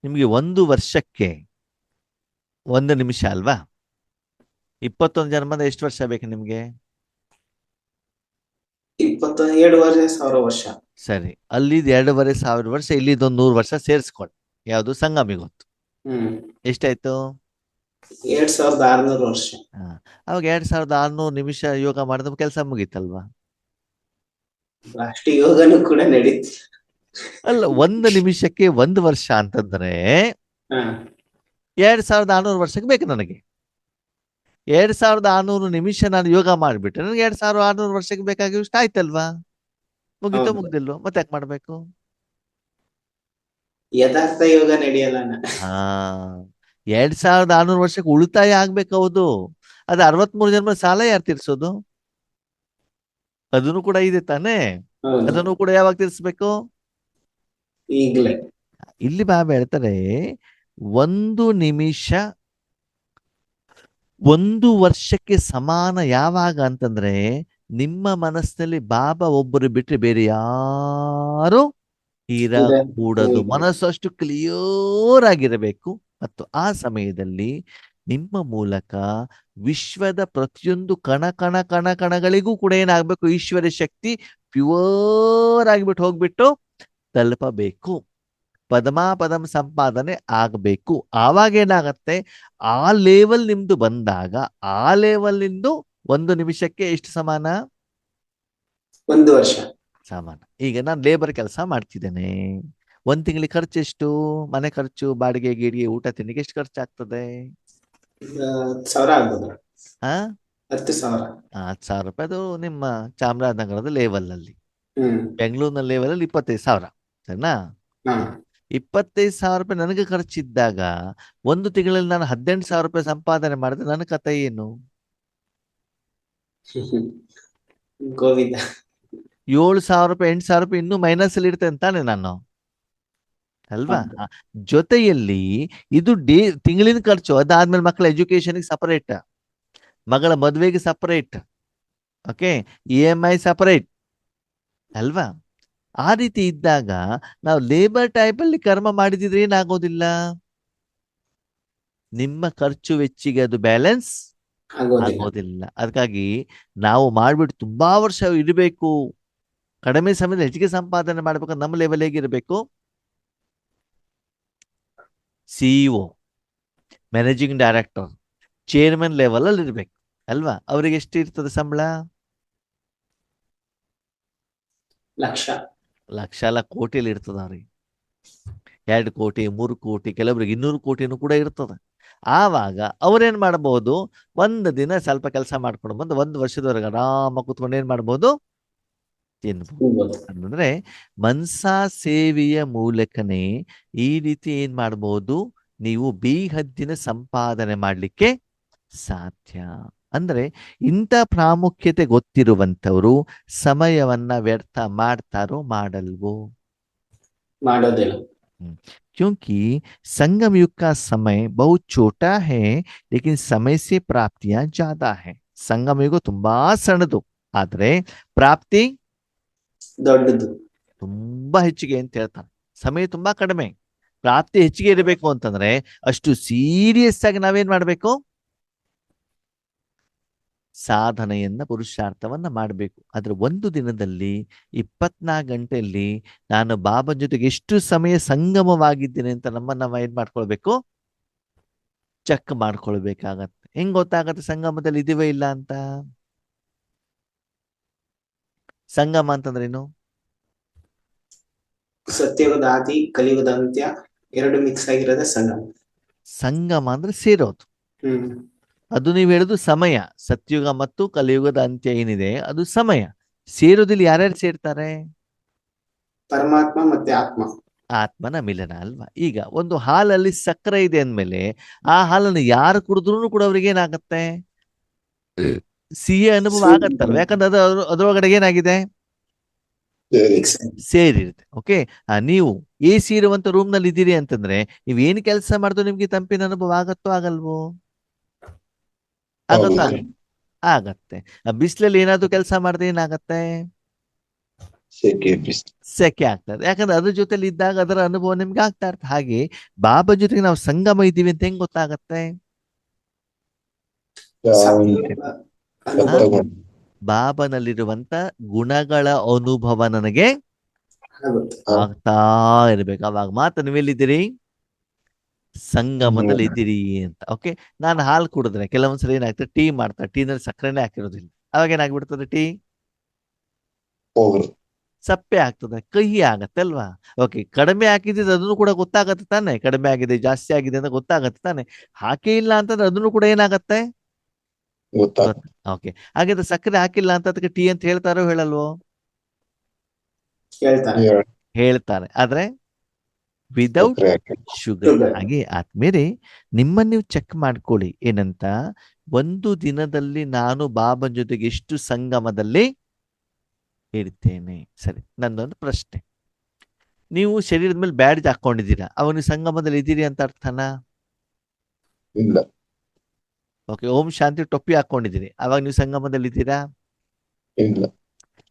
ನಿಮ್ಗೆ 1 ವರ್ಷಕ್ಕೆ 1 ನಿಮಿಷ ಅಲ್ವಾ? 21 ಜನ್ಮದ ಎಷ್ಟು ವರ್ಷ ಬೇಕು ನಿಮ್ಗೆ? 7,500 ವರ್ಷ. ಸರಿ, ಅಲ್ಲಿ 2,500 ವರ್ಷ, ಇಲ್ಲಿ 100 ವರ್ಷ ಸೇರಿಸ್ಕೊಳ್ಳಿ. ಯಾವುದು? ಸಂಗಮಿಗೊತ್ತು. ಎಷ್ಟಾಯ್ತು? 2,600 ವರ್ಷ. ಅವಾಗ 2,600 ನಿಮಿಷ ಯೋಗ ಮಾಡಿದ್ರೆ ಕೆಲಸ ಮುಗೀತಲ್ವಾ? ಅಷ್ಟು ಯೋಗನೂ ಕೂಡ ನಡೀತು. ಅಲ್ಲ, 1 ನಿಮಿಷಕ್ಕೆ 1 ವರ್ಷ ಅಂತಂದ್ರೆ 2,600 ವರ್ಷಕ್ಕೆ ಬೇಕು ನನಗೆ. 2,600 ನಿಮಿಷ ನಾನು ಯೋಗ ಮಾಡಿಬಿಟ್ರೆ ನನಗೆ 2,600 ವರ್ಷಕ್ಕೆ ಬೇಕಾಗಿಷ್ಟು ಆಯ್ತಲ್ವಾ? ಮುಗಿತೋ ಮುಗ್ದಿಲ್ವೋ? ಮತ್ತೆ ಯಾಕೆ ಮಾಡ್ಬೇಕು? ಯಥಾರ್ಥ ಯೋಗ ನಡೆಯಲ್ಲ. 2,600 ವರ್ಷಕ್ಕೆ ಉಳಿತಾಯ ಆಗ್ಬೇಕು. ಹೌದು, ಅದು 63 ಜನ್ಮ ಸಾಲ ಯಾರು ತೀರ್ಸೋದು? ಅದನ್ನು ಕೂಡ ಇದೆ ತಾನೇ? ಅದನ್ನು ಕೂಡ ಯಾವಾಗ ತೀರ್ಸ್ಬೇಕು? ಈಗಲೇ. ಇಲ್ಲಿ ಬಾಬಾ ಹೇಳ್ತಾರೆ 1 ನಿಮಿಷ 1 ವರ್ಷಕ್ಕೆ ಸಮಾನ. ಯಾವಾಗ ಅಂತಂದ್ರೆ ನಿಮ್ಮ ಮನಸ್ಸಿನಲ್ಲಿ ಬಾಬಾ ಒಬ್ಬರು ಬಿಟ್ಟರೆ ಬೇರೆ ಯಾರು ಇರಕೂಡದು. ಮನಸ್ಸು ಅಷ್ಟು ಕ್ಲಿಯರ್ ಆಗಿರಬೇಕು. ಮತ್ತು ಆ ಸಮಯದಲ್ಲಿ ನಿಮ್ಮ ಮೂಲಕ ವಿಶ್ವದ ಪ್ರತಿಯೊಂದು ಕಣಗಳಿಗೂ ಕೂಡ ಏನಾಗಬೇಕು, ಈಶ್ವರ ಶಕ್ತಿ ಪ್ಯೂರ್ ಆಗಿಬಿಟ್ಟು ಹೋಗ್ಬಿಟ್ಟು ತಲುಪಬೇಕು, ಪದಂ ಸಂಪಾದನೆ ಆಗಬೇಕು. ಆವಾಗ ಏನಾಗತ್ತೆ, ಆ ಲೆವೆಲ್ ನಿಮ್ದು ಬಂದಾಗ ಆ ಲೆವೆಲ್ ನಿಂದು 1 ನಿಮಿಷಕ್ಕೆ ಎಷ್ಟು ಸಮಾನ? 1 ವರ್ಷ ಸಮಾನ. ಈಗ ನಾನು ಲೇಬರ್ ಕೆಲಸ ಮಾಡ್ತಿದ್ದೇನೆ, 1 ತಿಂಗಳಿಗೆ ಖರ್ಚು ಎಷ್ಟು? ಮನೆ ಖರ್ಚು, ಬಾಡಿಗೆ, ಗೀಡಿಗೆ, ಊಟ ತಿಂಡಿಗೆ ಎಷ್ಟು ಖರ್ಚಾಗ್ತದೆ? 10,000 ಆಗ್ಬೋದು. ಹಾ, 10,000. 10,000 ರೂಪಾಯಿ. ಅದು ನಿಮ್ಮ ಚಾಮರಾಜನಗರದ ಲೆವೆಲ್ ಅಲ್ಲಿ. ಹ್ಮ್ ಬೆಂಗಳೂರಿನ ಲೆವೆಲ್ ಅಲ್ಲಿ 25,000. ಸರಿನಾ? ಹಾ 25,000 ರೂಪಾಯಿ ನನಗೆ ಖರ್ಚಿದ್ದಾಗ 1 ತಿಂಗಳಲ್ಲಿ ನಾನು 18,000 ರೂಪಾಯಿ ಸಂಪಾದನೆ ಮಾಡಿದ್ರೆ ನನ್ನ ಕಥೆ ಏನು? ಗೋವಿಂದ. 7,000 ರೂಪಾಯಿ 8,000 ರೂಪಾಯಿ ಇನ್ನೂ ಮೈನಸ್ ಅಲ್ಲಿ ಇರ್ತೇನೆ ತಾನೆ ನಾನು, ಅಲ್ವಾ? ಜೊತೆಯಲ್ಲಿ ಇದು ತಿಂಗಳಿನ ಖರ್ಚು, ಅದಾದ್ಮೇಲೆ ಮಕ್ಕಳ ಎಜುಕೇಶನ್ಗೆ ಸಪರೇಟ್, ಮಗಳ ಮದುವೆಗೆ ಸಪರೇಟ್, ಓಕೆ, EMI ಸಪರೇಟ್, ಅಲ್ವಾ? ಆ ರೀತಿ ಇದ್ದಾಗ ನಾವು ಲೇಬರ್ ಟೈಪ್ ಅಲ್ಲಿ ಕರ್ಮ ಮಾಡಿದಿದ್ರೆ ಏನಾಗೋದಿಲ್ಲ, ನಿಮ್ಮ ಖರ್ಚು ವೆಚ್ಚಿಗೆ ಅದು ಬ್ಯಾಲೆನ್ಸ್ ಆಗೋದಿಲ್ಲ. ಅದಕ್ಕಾಗಿ ನಾವು ಮಾಡ್ಬಿಟ್ಟು ತುಂಬಾ ವರ್ಷ ಇರಬೇಕು, ಕಡಿಮೆ ಸಮಯದಲ್ಲಿ ಹೆಚ್ಚಿಗೆ ಸಂಪಾದನೆ ಮಾಡ್ಬೇಕು. ನಮ್ಮ ಲೆವೆಲ್ ಹೇಗಿರಬೇಕು? CEO, managing director, chairman level ಅಲ್ಲಿ ಇರ್ಬೇಕು, ಅಲ್ವಾ? ಅವರಿಗೆ ಎಷ್ಟು ಇರ್ತದೆ ಸಂಬಳ? ಲಕ್ಷ ಅಲ್ಲ, ಕೋಟಿಯಲ್ಲಿ ಇರ್ತದ ಅವ್ರಿಗೆ. 2 ಕೋಟಿ 3 ಕೋಟಿ, ಕೆಲವರಿಗೆ 200 ಕೋಟಿನೂ ಕೂಡ ಇರ್ತದೆ. ಆವಾಗ ಅವ್ರೇನ್ ಮಾಡಬಹುದು, 1 ದಿನ ಸ್ವಲ್ಪ ಕೆಲಸ ಮಾಡ್ಕೊಂಡು ಬಂದು 1 ವರ್ಷದವರೆಗೆ ಆರಾಮ ಕೂತ್ಕೊಂಡು ಏನ್ ಮಾಡ್ಬೋದು, ತಿನ್ಬಹುದು. ಅಂದ್ರೆ ಮನ್ಸಾ ಸೇವೆಯ ಮೂಲಕನೇ ಈ ರೀತಿ ಏನ್ ಮಾಡ್ಬೋದು, ನೀವು ಬೇಹದ್ದಿನ ಸಂಪಾದನೆ ಮಾಡ್ಲಿಕ್ಕೆ ಸಾಧ್ಯ. ಅಂದ್ರೆ ಇಂಥ ಪ್ರಾಮುಖ್ಯತೆ ಗೊತ್ತಿರುವಂತವರು ಸಮಯವನ್ನ ವ್ಯರ್ಥ ಮಾಡ್ತಾರೋ ಮಾಡಲ್ವೋ? ಮಾಡೋದಿಲ್ಲ. क्योंकि संगम युग का समय बहुत छोटा है लेकिन समय से प्राप्तियां ज्यादा है. ಸಂಗಮ ಯುಗ ತುಂಬಾ ಸಣ್ಣದು, ಆದ್ರೆ ಪ್ರಾಪ್ತಿ ದೊಡ್ಡದು, ತುಂಬಾ ಹೆಚ್ಚಿಗೆ ಅಂತ ಹೇಳ್ತಾನೆ. ಸಮಯ ತುಂಬಾ ಕಡಿಮೆ, ಪ್ರಾಪ್ತಿ ಹೆಚ್ಚಿಗೆ ಇರಬೇಕು ಅಂತಂದ್ರೆ ಅಷ್ಟು ಸೀರಿಯಸ್ ಆಗಿ ನಾವೇನ್ ಮಾಡ್ಬೇಕು, ಸಾಧನೆಯನ್ನ ಪುರುಷಾರ್ಥವನ್ನ ಮಾಡಬೇಕು. ಆದ್ರೆ 1 ದಿನದಲ್ಲಿ 24 ಗಂಟೆಯಲ್ಲಿ ನಾನು ಬಾಬಾ ಜೊತೆಗೆ ಎಷ್ಟು ಸಮಯ ಸಂಗಮವಾಗಿದ್ದೇನೆ ಅಂತ ನಾವು ಏನ್ ಮಾಡ್ಕೊಳ್ಬೇಕು, ಚೆಕ್ ಮಾಡ್ಕೊಳ್ಬೇಕಾಗತ್ತೆ. ಹೆಂಗ್ ಗೊತ್ತಾಗತ್ತೆ ಸಂಗಮದಲ್ಲಿ ಇದೀವೇ ಇಲ್ಲ ಅಂತ? ಸಂಗಮ ಅಂತಂದ್ರೇನು? ಸತ್ಯಯುಗದ ಆದಿ ಕಲಿಯುಗದ ಅಂತ್ಯ 2 ಮಿಕ್ಸ್ ಆಗಿರೋದೇ ಸಂಗಮ. ಸಂಗಮ ಅಂದ್ರೆ ಸೇರೋದು. ಅದು ನೀವು ಹೇಳುದು ಸಮಯ, ಸತ್ಯುಗ ಮತ್ತು ಕಲಿಯುಗದ ಅಂತ್ಯ ಏನಿದೆ ಅದು ಸಮಯ. ಸೇರೋದಿಲ್ಲಿ ಯಾರ್ಯಾರು ಸೇರ್ತಾರೆ? ಪರಮಾತ್ಮ ಮತ್ತೆ ಆತ್ಮ, ಆತ್ಮನ ಮಿಲನ, ಅಲ್ವಾ? ಈಗ ಒಂದು ಹಾಲಲ್ಲಿ ಸಕ್ಕರೆ ಇದೆ ಅಂದ್ಮೇಲೆ ಆ ಹಾಲನ್ನು ಯಾರು ಕುಡಿದ್ರು ಕೂಡ ಅವ್ರಿಗೆ ಏನಾಗತ್ತೆ, ಸಿಹಿ ಅನುಭವ ಆಗತ್ತಲ್ವ? ಯಾಕಂದ್ರೆ ಅದ್ರೊಳಗಡೆ ಏನಾಗಿದೆ, ಸೇರಿರುತ್ತೆ. ಓಕೆ, ನೀವು AC ಇರುವಂತ ರೂಮ್ ನಲ್ಲಿ ಇದ್ದೀರಿ ಅಂತಂದ್ರೆ ನೀವ್ ಏನ್ ಕೆಲಸ ಮಾಡಿದ್ರು ನಿಮ್ಗೆ ತಂಪಿನ ಅನುಭವ ಆಗತ್ತೋ ಆಗಲ್ವೋ? ಆಗತ್ತಾ? ಆಗತ್ತೆ. ಬಿಸಿಲಲ್ಲಿ ಏನಾದ್ರು ಕೆಲಸ ಮಾಡಿದ್ರೆ ಏನಾಗತ್ತೆ, ಸೆಕೆ ಆಗ್ತದೆ. ಯಾಕಂದ್ರೆ ಅದ್ರ ಜೊತೆಲಿ ಇದ್ದಾಗ ಅದರ ಅನುಭವ ನಿಮ್ಗೆ ಆಗ್ತಾ ಇರ್ತದೆ. ಹಾಗೆ ಬಾಬಾ ಜೊತೆಗೆ ನಾವು ಸಂಗಮ ಇದ್ದೀವಿ ಅಂತ ಹೆಂಗ್ ಗೊತ್ತಾಗತ್ತೆ? ಬಾಬನಲ್ಲಿರುವಂತ ಗುಣಗಳ ಅನುಭವ ನನಗೆ ಆಗ್ತಾ ಇರ್ಬೇಕು. ಅವಾಗ ಮಾತ್ರ ನೀವೆಲ್ಲಿದ್ದೀರಿ, ಸಂಗಮದಲ್ಲಿ ಇದ್ದೀರಿ ಅಂತ. ಓಕೆ, ನಾನು ಹಾಲು ಕುಡಿದ್ರೆ ಕೆಲವೊಂದ್ಸಲ ಏನಾಗ್ತದೆ, ಟೀ ಮಾಡ್ತಾರೆ, ಟೀನಲ್ಲಿ ಸಕ್ಕರೆನೇ ಹಾಕಿರೋದಿಲ್ಲ, ಅವಾಗ ಏನಾಗ್ಬಿಡ್ತದೆ, ಟೀ ಸಪ್ಪೆ ಆಗ್ತದೆ, ಕಹಿ ಆಗತ್ತೆ ಅಲ್ವಾ? ಓಕೆ, ಕಡಿಮೆ ಹಾಕಿದ್ರೆ ಅದನ್ನು ಕೂಡ ಗೊತ್ತಾಗತ್ತೆ ತಾನೆ, ಕಡಿಮೆ ಆಗಿದೆ ಜಾಸ್ತಿ ಆಗಿದೆ ಅಂತ ಗೊತ್ತಾಗತ್ತೆ ತಾನೆ. ಹಾಕೇ ಇಲ್ಲ ಅಂತಂದ್ರೆ ಅದನ್ನು ಕೂಡ ಏನಾಗತ್ತೆ, ಓಕೆ. ಹಾಗಿದ್ರೆ ಸಕ್ಕರೆ ಹಾಕಿಲ್ಲ ಅಂತ ಅದಕ್ಕೆ ಟೀ ಅಂತ ಹೇಳ್ತಾರೋ ಹೇಳಲ್ವೋ? ಹೇಳ್ತಾರೆ, ಆದ್ರೆ ವಿದೌಟ್ ಶುಗರ್. ಹಾಗೆ ಆದ್ಮೇಲೆ ನಿಮ್ಮನ್ನು ನೀವು ಚೆಕ್ ಮಾಡ್ಕೊಳ್ಳಿ ಏನಂತ, 1 ದಿನದಲ್ಲಿ ನಾನು ಬಾಬನ್ ಜೊತೆಗೆ ಎಷ್ಟು ಸಂಗಮದಲ್ಲಿ ಇರ್ತೇನೆ. ಸರಿ, ನಂದೊಂದು ಪ್ರಶ್ನೆ, ನೀವು ಶರೀರದ ಮೇಲೆ ಬ್ಯಾಡ್ಜ್ ಹಾಕೊಂಡಿದ್ದೀರಾ, ಅವಾಗ ನೀವು ಸಂಗಮದಲ್ಲಿ ಇದ್ದೀರಿ ಅಂತ ಅರ್ಥನಾ? ಇಲ್ಲ. ಓಕೆ, ಓಂ ಶಾಂತಿ ಟೊಪ್ಪಿ ಹಾಕೊಂಡಿದ್ದೀರಿ, ಅವಾಗ ನೀವು ಸಂಗಮದಲ್ಲಿ ಇದ್ದೀರಾ? ಇಲ್ಲ.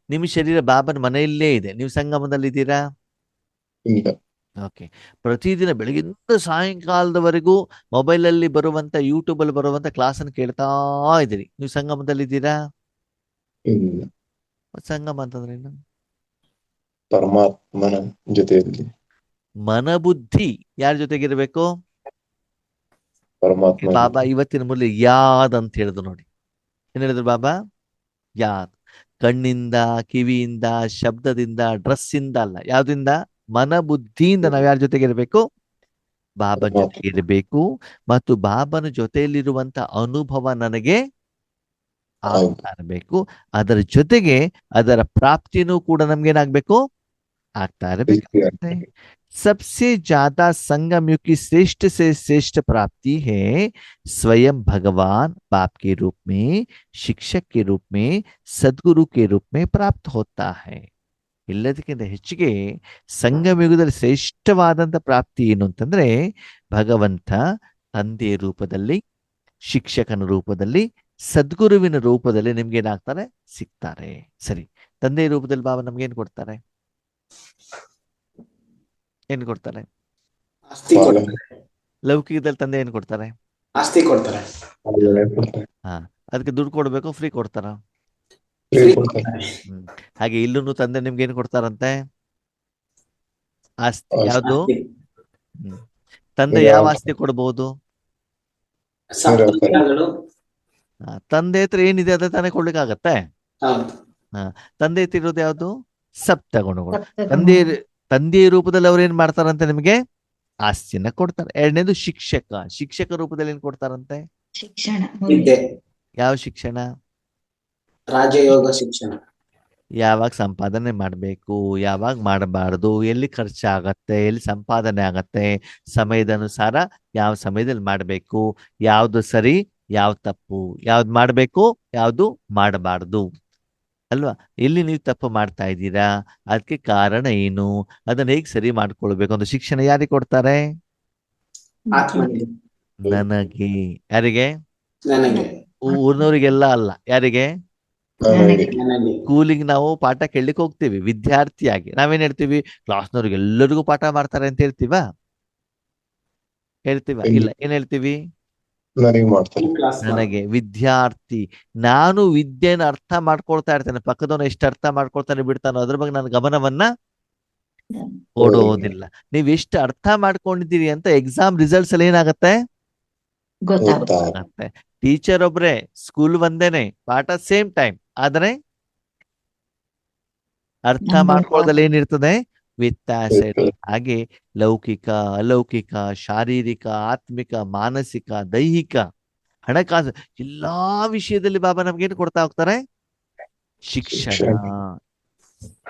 ನಿಮ್ಮ ಶರೀರ ಬಾಬನ ಮನೆಯಲ್ಲೇ ಇದೆ, ನೀವು ಸಂಗಮದಲ್ಲಿ ಇದ್ದೀರಾ? ಇಲ್ಲ. ಓಕೆ. ಪ್ರತಿದಿನ ಬೆಳಗಿಂದ ಸಾಯಂಕಾಲದವರೆಗೂ ಮೊಬೈಲಲ್ಲಿ ಬರುವಂತ ಯೂಟ್ಯೂಬಲ್ಲಿ ಬರುವಂತ ಕ್ಲಾಸನ್ನು ಕೇಳ್ತಾ ಇದ್ದೀರಿ. ನೀವು ಸಂಗಮದಲ್ಲಿ ಇದ್ದೀರಾ? ಇಲ್ಲ. ಸಂಗಮ ಅಂತಂದ್ರೆ ಏನು? ಪರಮಾತ್ಮನ ಜೊತೆಯಲ್ಲಿ. ಮನಬುದ್ಧಿ ಯಾರ ಜೊತೆಗಿರ್ಬೇಕು? ಪರಮಾತ್ಮ ಬಾಬಾ ಇವತ್ತಿನ ಮೂಲ ಯಾದ್ ಅಂತ ಹೇಳಿದ್ರು ನೋಡಿ. ಏನ್ ಹೇಳಿದ್ರು ಬಾಬಾ? ಯಾದ್. ಕಣ್ಣಿಂದ, ಕಿವಿಯಿಂದ, ಶಬ್ದದಿಂದ, ಡ್ರೆಸ್ಸಿಂದ ಅಲ್ಲ. ಯಾವ್ದಿಂದ? ಮನಬುದ್ಧಿಯಿಂದ ನಾವು ಯಾರ ಜೊತೆಗಿರ್ಬೇಕು? ಬಾಬನ ಜೊತೆಗೆ ಇರಬೇಕು. ಮತ್ತು ಬಾಬನ ಜೊತೆಯಲ್ಲಿರುವಂತ ಅನುಭವ ನನಗೆ ಆಗ್ತಾ ಇರಬೇಕು. ಅದರ ಜೊತೆಗೆ ಅದರ ಪ್ರಾಪ್ತಿನೂ ಕೂಡ ನಮ್ಗೇನಾಗ್ಬೇಕು? ಆಗ್ತಾ ಇರಬೇಕು. सबसे ज्यादा संगम युग की श्रेष्ठ से श्रेष्ठ प्राप्ति है स्वयं भगवान बाप के रूप में, शिक्षक के रूप में, सद्गुरु के रूप में प्राप्त होता है. ಎಲ್ಲದಕ್ಕಿಂತ ಹೆಚ್ಚಿಗೆ ಸಂಗಮ ಯುಗದಲ್ಲಿ ಶ್ರೇಷ್ಠವಾದಂಥ ಪ್ರಾಪ್ತಿ ಏನು ಅಂತಂದ್ರೆ ಭಗವಂತ ತಂದೆಯ ರೂಪದಲ್ಲಿ, ಶಿಕ್ಷಕನ ರೂಪದಲ್ಲಿ, ಸದ್ಗುರುವಿನ ರೂಪದಲ್ಲಿ ನಿಮ್ಗೆ ಏನಾಗ್ತಾರೆ? ಸಿಗ್ತಾರೆ. ಸರಿ, ತಂದೆಯ ರೂಪದಲ್ಲಿ ಬಾಬಾ ನಮ್ಗೇನ್ ಕೊಡ್ತಾರೆ? ಏನ್ ಕೊಡ್ತಾರೆ? ಆಸ್ತಿ ಕೊಡ್ತಾರೆ. ಲೌಕಿಕದಲ್ಲಿ ತಂದೆ ಏನ್ ಕೊಡ್ತಾರೆ? ಆಸ್ತಿ ಕೊಡ್ತಾರೆ. ಹಾ, ಅದಕ್ಕೆ ದುಡ್ಡು ಕೊಡ್ಬೇಕು, ಫ್ರೀ ಕೊಡ್ತಾರ? ಹಾಗೆ ಇಲ್ಲೂ ತಂದೆ ನಿಮ್ಗೆ ಏನ್ ಕೊಡ್ತಾರಂತೆ? ಆಸ್ತಿ. ಯಾವ್ದು? ತಂದೆ ಯಾವ ಆಸ್ತಿ ಕೊಡ್ಬಹುದು? ತಂದೆ ಹತ್ರ ಏನಿದೆ ಅದೇ ತಾನೇ ಕೊಡ್ಲಿಕ್ಕೆ ಆಗತ್ತೆ. ತಂದೆ ಹತ್ರ ಇರೋದು ಯಾವ್ದು? ಸಪ್ತಗುಣಗಳು. ತಂದೆಯ ರೂಪದಲ್ಲಿ ಅವ್ರು ಏನ್ ಮಾಡ್ತಾರಂತೆ? ನಿಮ್ಗೆ ಆಸ್ತಿಯನ್ನ ಕೊಡ್ತಾರೆ. ಎರಡನೇದು ಶಿಕ್ಷಕ. ಶಿಕ್ಷಕ ರೂಪದಲ್ಲಿ ಏನ್ ಕೊಡ್ತಾರಂತೆ? ಶಿಕ್ಷಣ. ಯಾವ ಶಿಕ್ಷಣ? ರಾಜಯೋಗ ಶಿಕ್ಷಣ. ಯಾವಾಗ ಸಂಪಾದನೆ ಮಾಡಬೇಕು, ಯಾವಾಗ ಮಾಡಬಾರ್ದು, ಎಲ್ಲಿ ಖರ್ಚಾಗತ್ತೆ, ಎಲ್ಲಿ ಸಂಪಾದನೆ ಆಗತ್ತೆ, ಸಮಯದ ಅನುಸಾರ ಯಾವ ಸಮಯದಲ್ಲಿ ಮಾಡಬೇಕು, ಯಾವ್ದು ಸರಿ, ಯಾವ್ದು ತಪ್ಪು, ಯಾವ್ದು ಮಾಡಬೇಕು, ಯಾವ್ದು ಮಾಡಬಾರ್ದು ಅಲ್ವಾ? ಎಲ್ಲಿ ನೀವು ತಪ್ಪು ಮಾಡ್ತಾ ಇದ್ದೀರಾ, ಅದಕ್ಕೆ ಕಾರಣ ಏನು, ಅದನ್ನ ಹೇಗೆ ಸರಿ ಮಾಡ್ಕೊಳ್ಬೇಕು ಅಂತ ಶಿಕ್ಷಣ ಯಾರಿಗೆ ಕೊಡ್ತಾರೆ? ನನಗೆ. ಯಾರಿಗೆ? ಊರ್ನವ್ರಿಗೆಲ್ಲ ಅಲ್ಲ. ಯಾರಿಗೆ? ಸ್ಕೂಲಿಗೆ ನಾವು ಪಾಠ ಕೇಳಲಿಕ್ಕೆ ಹೋಗ್ತೀವಿ ವಿದ್ಯಾರ್ಥಿಯಾಗಿ. ನಾವೇನ್ ಹೇಳ್ತೀವಿ? ಕ್ಲಾಸ್ನವ್ರಿಗೆ ಎಲ್ಲರಿಗೂ ಪಾಠ ಮಾಡ್ತಾರೆ ಅಂತ ಹೇಳ್ತೀವ? ಇಲ್ಲ. ಏನ್ ಹೇಳ್ತೀವಿ? ನನಗೆ ವಿದ್ಯಾರ್ಥಿ. ನಾನು ವಿದ್ಯೆನ ಅರ್ಥ ಮಾಡ್ಕೊಳ್ತಾ ಇರ್ತೇನೆ. ಪಕ್ಕದವನು ಎಷ್ಟು ಅರ್ಥ ಮಾಡ್ಕೊಳ್ತಾನೆ ಬಿಡ್ತಾನೋ ಅದ್ರ ಬಗ್ಗೆ ನನ್ನ ಗಮನವನ್ನ ಕೊಡೋದಿಲ್ಲ. ನೀವ್ ಎಷ್ಟು ಅರ್ಥ ಮಾಡ್ಕೊಂಡಿದ್ದೀರಿ ಅಂತ ಎಕ್ಸಾಮ್ ರಿಸಲ್ಟ್ಸ್ ಅಲ್ಲಿ ಏನಾಗತ್ತೆ? ಗೊತ್ತಾಗುತ್ತೆ. ಟೀಚರ್ ಒಬ್ರೆ, ಸ್ಕೂಲ್ ಒಂದೇನೆ, ಪಾಠ ಸೇಮ್ ಟೈಮ್, ಆದ್ರೆ ಅರ್ಥ ಮಾಡ್ಕೊಳ್ಳೋದ್ರಲ್ಲಿ ಏನಿರ್ತದೆ? ವ್ಯತ್ಯಾಸ ಇರ್ತದೆ. ಹಾಗೆ ಲೌಕಿಕ, ಅಲೌಕಿಕ, ಶಾರೀರಿಕ, ಆತ್ಮಿಕ, ಮಾನಸಿಕ, ದೈಹಿಕ, ಹಣಕಾಸು ಎಲ್ಲಾ ವಿಷಯದಲ್ಲಿ ಬಾಬಾ ನಮ್ಗೇನು ಕೊಡ್ತಾ ಹೋಗ್ತಾರೆ? ಶಿಕ್ಷಣ.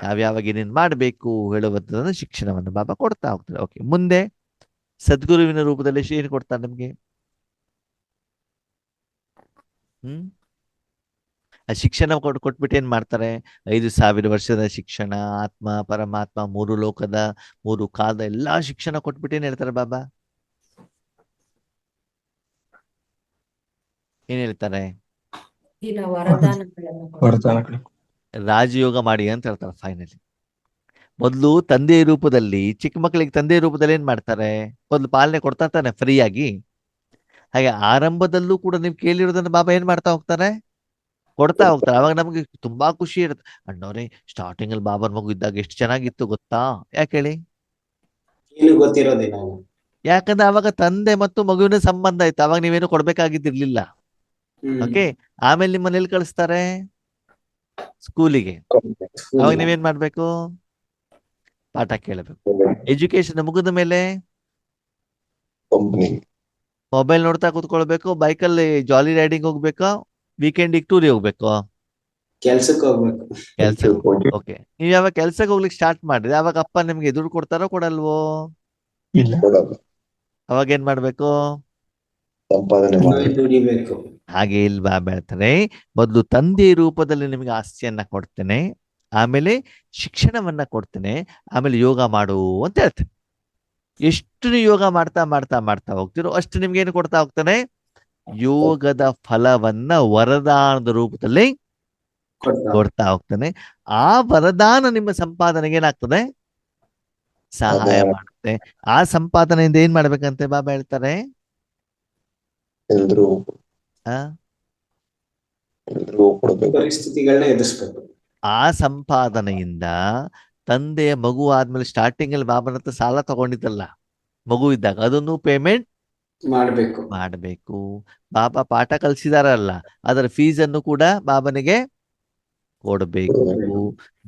ಯಾವ್ಯಾವಾಗ ಏನೇನ್ ಮಾಡ್ಬೇಕು ಹೇಳುವಂತ ಶಿಕ್ಷಣವನ್ನು ಬಾಬಾ ಕೊಡ್ತಾ ಹೋಗ್ತಾರೆ. ಓಕೆ, ಮುಂದೆ ಸದ್ಗುರುವಿನ ರೂಪದಲ್ಲಿ ಏನು ಕೊಡ್ತಾರೆ ನಿಮ್ಗೆ? ಆ ಶಿಕ್ಷಣ ಕೊಟ್ಬಿಟ್ಟು ಏನ್ ಮಾಡ್ತಾರೆ? 5,000 ವರ್ಷದ ಶಿಕ್ಷಣ, ಆತ್ಮ, ಪರಮಾತ್ಮ, 3 ಲೋಕದ, 3 ಕಾಲದ ಎಲ್ಲಾ ಶಿಕ್ಷಣ ಕೊಟ್ಬಿಟ್ಟು ಏನ್ ಹೇಳ್ತಾರೆ ಬಾಬಾ? ಏನ್ ಹೇಳ್ತಾರೆ? ರಾಜಯೋಗ ಮಾಡಿ ಅಂತ ಹೇಳ್ತಾರೆ ಫೈನಲಿ. ಮೊದ್ಲು ತಂದೆಯ ರೂಪದಲ್ಲಿ, ಚಿಕ್ಕ ಮಕ್ಕಳಿಗೆ ತಂದೆಯ ರೂಪದಲ್ಲಿ ಏನ್ ಮಾಡ್ತಾರೆ? ಮೊದ್ಲು ಪಾಲನೆ ಕೊಡ್ತಾ ಇರ್ತಾನೆ ಫ್ರೀಯಾಗಿ. ಹಾಗೆ ಆರಂಭದಲ್ಲೂ ಕೂಡ ನೀವು ಕೇಳಿರೋದನ್ನ ಬಾಬಾ ಏನ್ ಮಾಡ್ತಾ ಹೋಗ್ತಾರೆ? ಕೊಡ್ತಾ ಹೋಗ್ತಾರೆ. ಅವಾಗ ನಮ್ಗೆ ತುಂಬಾ ಖುಷಿ ಇರುತ್ತೆ. ಅಣ್ಣವ್ರೆ, ಸ್ಟಾರ್ಟಿಂಗ್ ಅಲ್ಲಿ ಬಾಬಾರ್ ಮಗು ಇದ್ದಾಗ ಎಷ್ಟು ಚೆನ್ನಾಗಿತ್ತು ಗೊತ್ತಾ? ಯಾಕೆ ಹೇಳಿ? ಏನು ಗೊತ್ತಿರೋದಿಲ್ಲ. ಯಾಕಂದ್ರೆ ಅವಾಗ ತಂದೆ ಮತ್ತು ಮಗುವಿನ ಸಂಬಂಧ ಇತ್ತು. ಅವಾಗ ನೀವೇನು ಕೊಡ್ಬೇಕಾಗಿದ್ದಿರ್ಲಿಲ್ಲ. ಓಕೆ, ಆಮೇಲೆ ನಿಮ್ಮ ಮನೇಲಿ ಕಳಿಸ್ತಾರೆ ಸ್ಕೂಲಿಗೆ. ಅವಾಗ ನೀವೇನ್ ಮಾಡ್ಬೇಕು? ಪಾಠ ಕೇಳಬೇಕು. ಎಜುಕೇಶನ್ ಮುಗಿದ ಮೇಲೆ ಮೊಬೈಲ್ ನೋಡ್ತಾ ಕೂತ್ಕೊಳ್ಬೇಕು, ಬೈಕಲ್ಲಿ ಜಾಲಿ ರೈಡಿಂಗ್ ಹೋಗ್ಬೇಕು, ವೀಕೆಂಡಿಗೆ ಟೂರಿಗೆ ಹೋಗ್ಬೇಕು, ಕೆಲ್ಸಕ್ಕೆ ಹೋಗ್ಬೇಕು. ಓಕೆ, ನೀವ್ ಯಾವಾಗ ಕೆಲ್ಸಕ್ಕೆ ಹೋಗ್ಲಿಕ್ಕೆ ಸ್ಟಾರ್ಟ್ ಮಾಡಿದ್ರೆ ಅವಾಗ ಅಪ್ಪ ನಿಮ್ಗೆ ದುಡ್ಡು ಕೊಡ್ತಾರೋ ಕೊಡಲ್ವೋ? ಅವಾಗ ಏನ್ ಮಾಡ್ಬೇಕು? ದುಡಿಬೇಕು. ಹಾಗೆ ಇಲ್ಲಿ ಬಾಬಾ ಹೇಳ್ತಾರೆ, ಮೊದಲು ತಂದೆ ರೂಪದಲ್ಲಿ ನಿಮಗೆ ಆಸ್ತಿಯನ್ನ ಕೊಡ್ತೇನೆ, ಆಮೇಲೆ ಶಿಕ್ಷಣವನ್ನ ಕೊಡ್ತೇನೆ, ಆಮೇಲೆ ಯೋಗ ಮಾಡು ಅಂತ ಹೇಳ್ತೇನೆ. ಎಷ್ಟು ನೀವು ಯೋಗ ಮಾಡ್ತಾ ಮಾಡ್ತಾ ಮಾಡ್ತಾ ಹೋಗ್ತಿರೋ ಅಷ್ಟು ನಿಮ್ಗೆ ಏನು ಕೊಡ್ತಾ ಹೋಗ್ತಾನೆ? ಯೋಗದ ಫಲವನ್ನ ವರದಾನದ ರೂಪದಲ್ಲಿ ಕೊಡ್ತಾ ಹೋಗ್ತಾನೆ. ಆ ವರದಾನ ನಿಮ್ಮ ಸಂಪಾದನೆಗೆ ಏನಾಗ್ತದೆ? ಸಹಾಯ ಮಾಡುತ್ತೆ. ಮತ್ತೆ ಆ ಸಂಪಾದನೆಯಿಂದ ಏನ್ ಮಾಡ್ಬೇಕಂತೆ ಬಾಬಾ ಹೇಳ್ತಾರೆ? ಎಲ್ರಿಗೂ ಆ ಎಲ್ರಿಗೂ ಕೊಡ್ಬೇಕು. ಪರಿಸ್ಥಿತಿಗಳನ್ನ ಎದುರಿಸ್ಬೇಕು. ಆ ಸಂಪಾದನೆಯಿಂದ ತಂದೆಯ ಮಗು ಆದ್ಮೇಲೆ ಸ್ಟಾರ್ಟಿಂಗ್ ಅಲ್ಲಿ ಬಾಬನ ಹತ್ರ ಸಾಲ ತಗೊಂಡಿದ್ದಲ್ಲ ಮಗು ಇದ್ದಾಗ, ಅದನ್ನು ಪೇಮೆಂಟ್ ಮಾಡ್ಬೇಕು. ಮಾಡಬೇಕು. ಬಾಬಾ ಪಾಠ ಕಲಿಸಿದಾರಲ್ಲ, ಅದರ ಫೀಸನ್ನು ಕೂಡ ಬಾಬನಿಗೆ ಕೊಡಬೇಕು.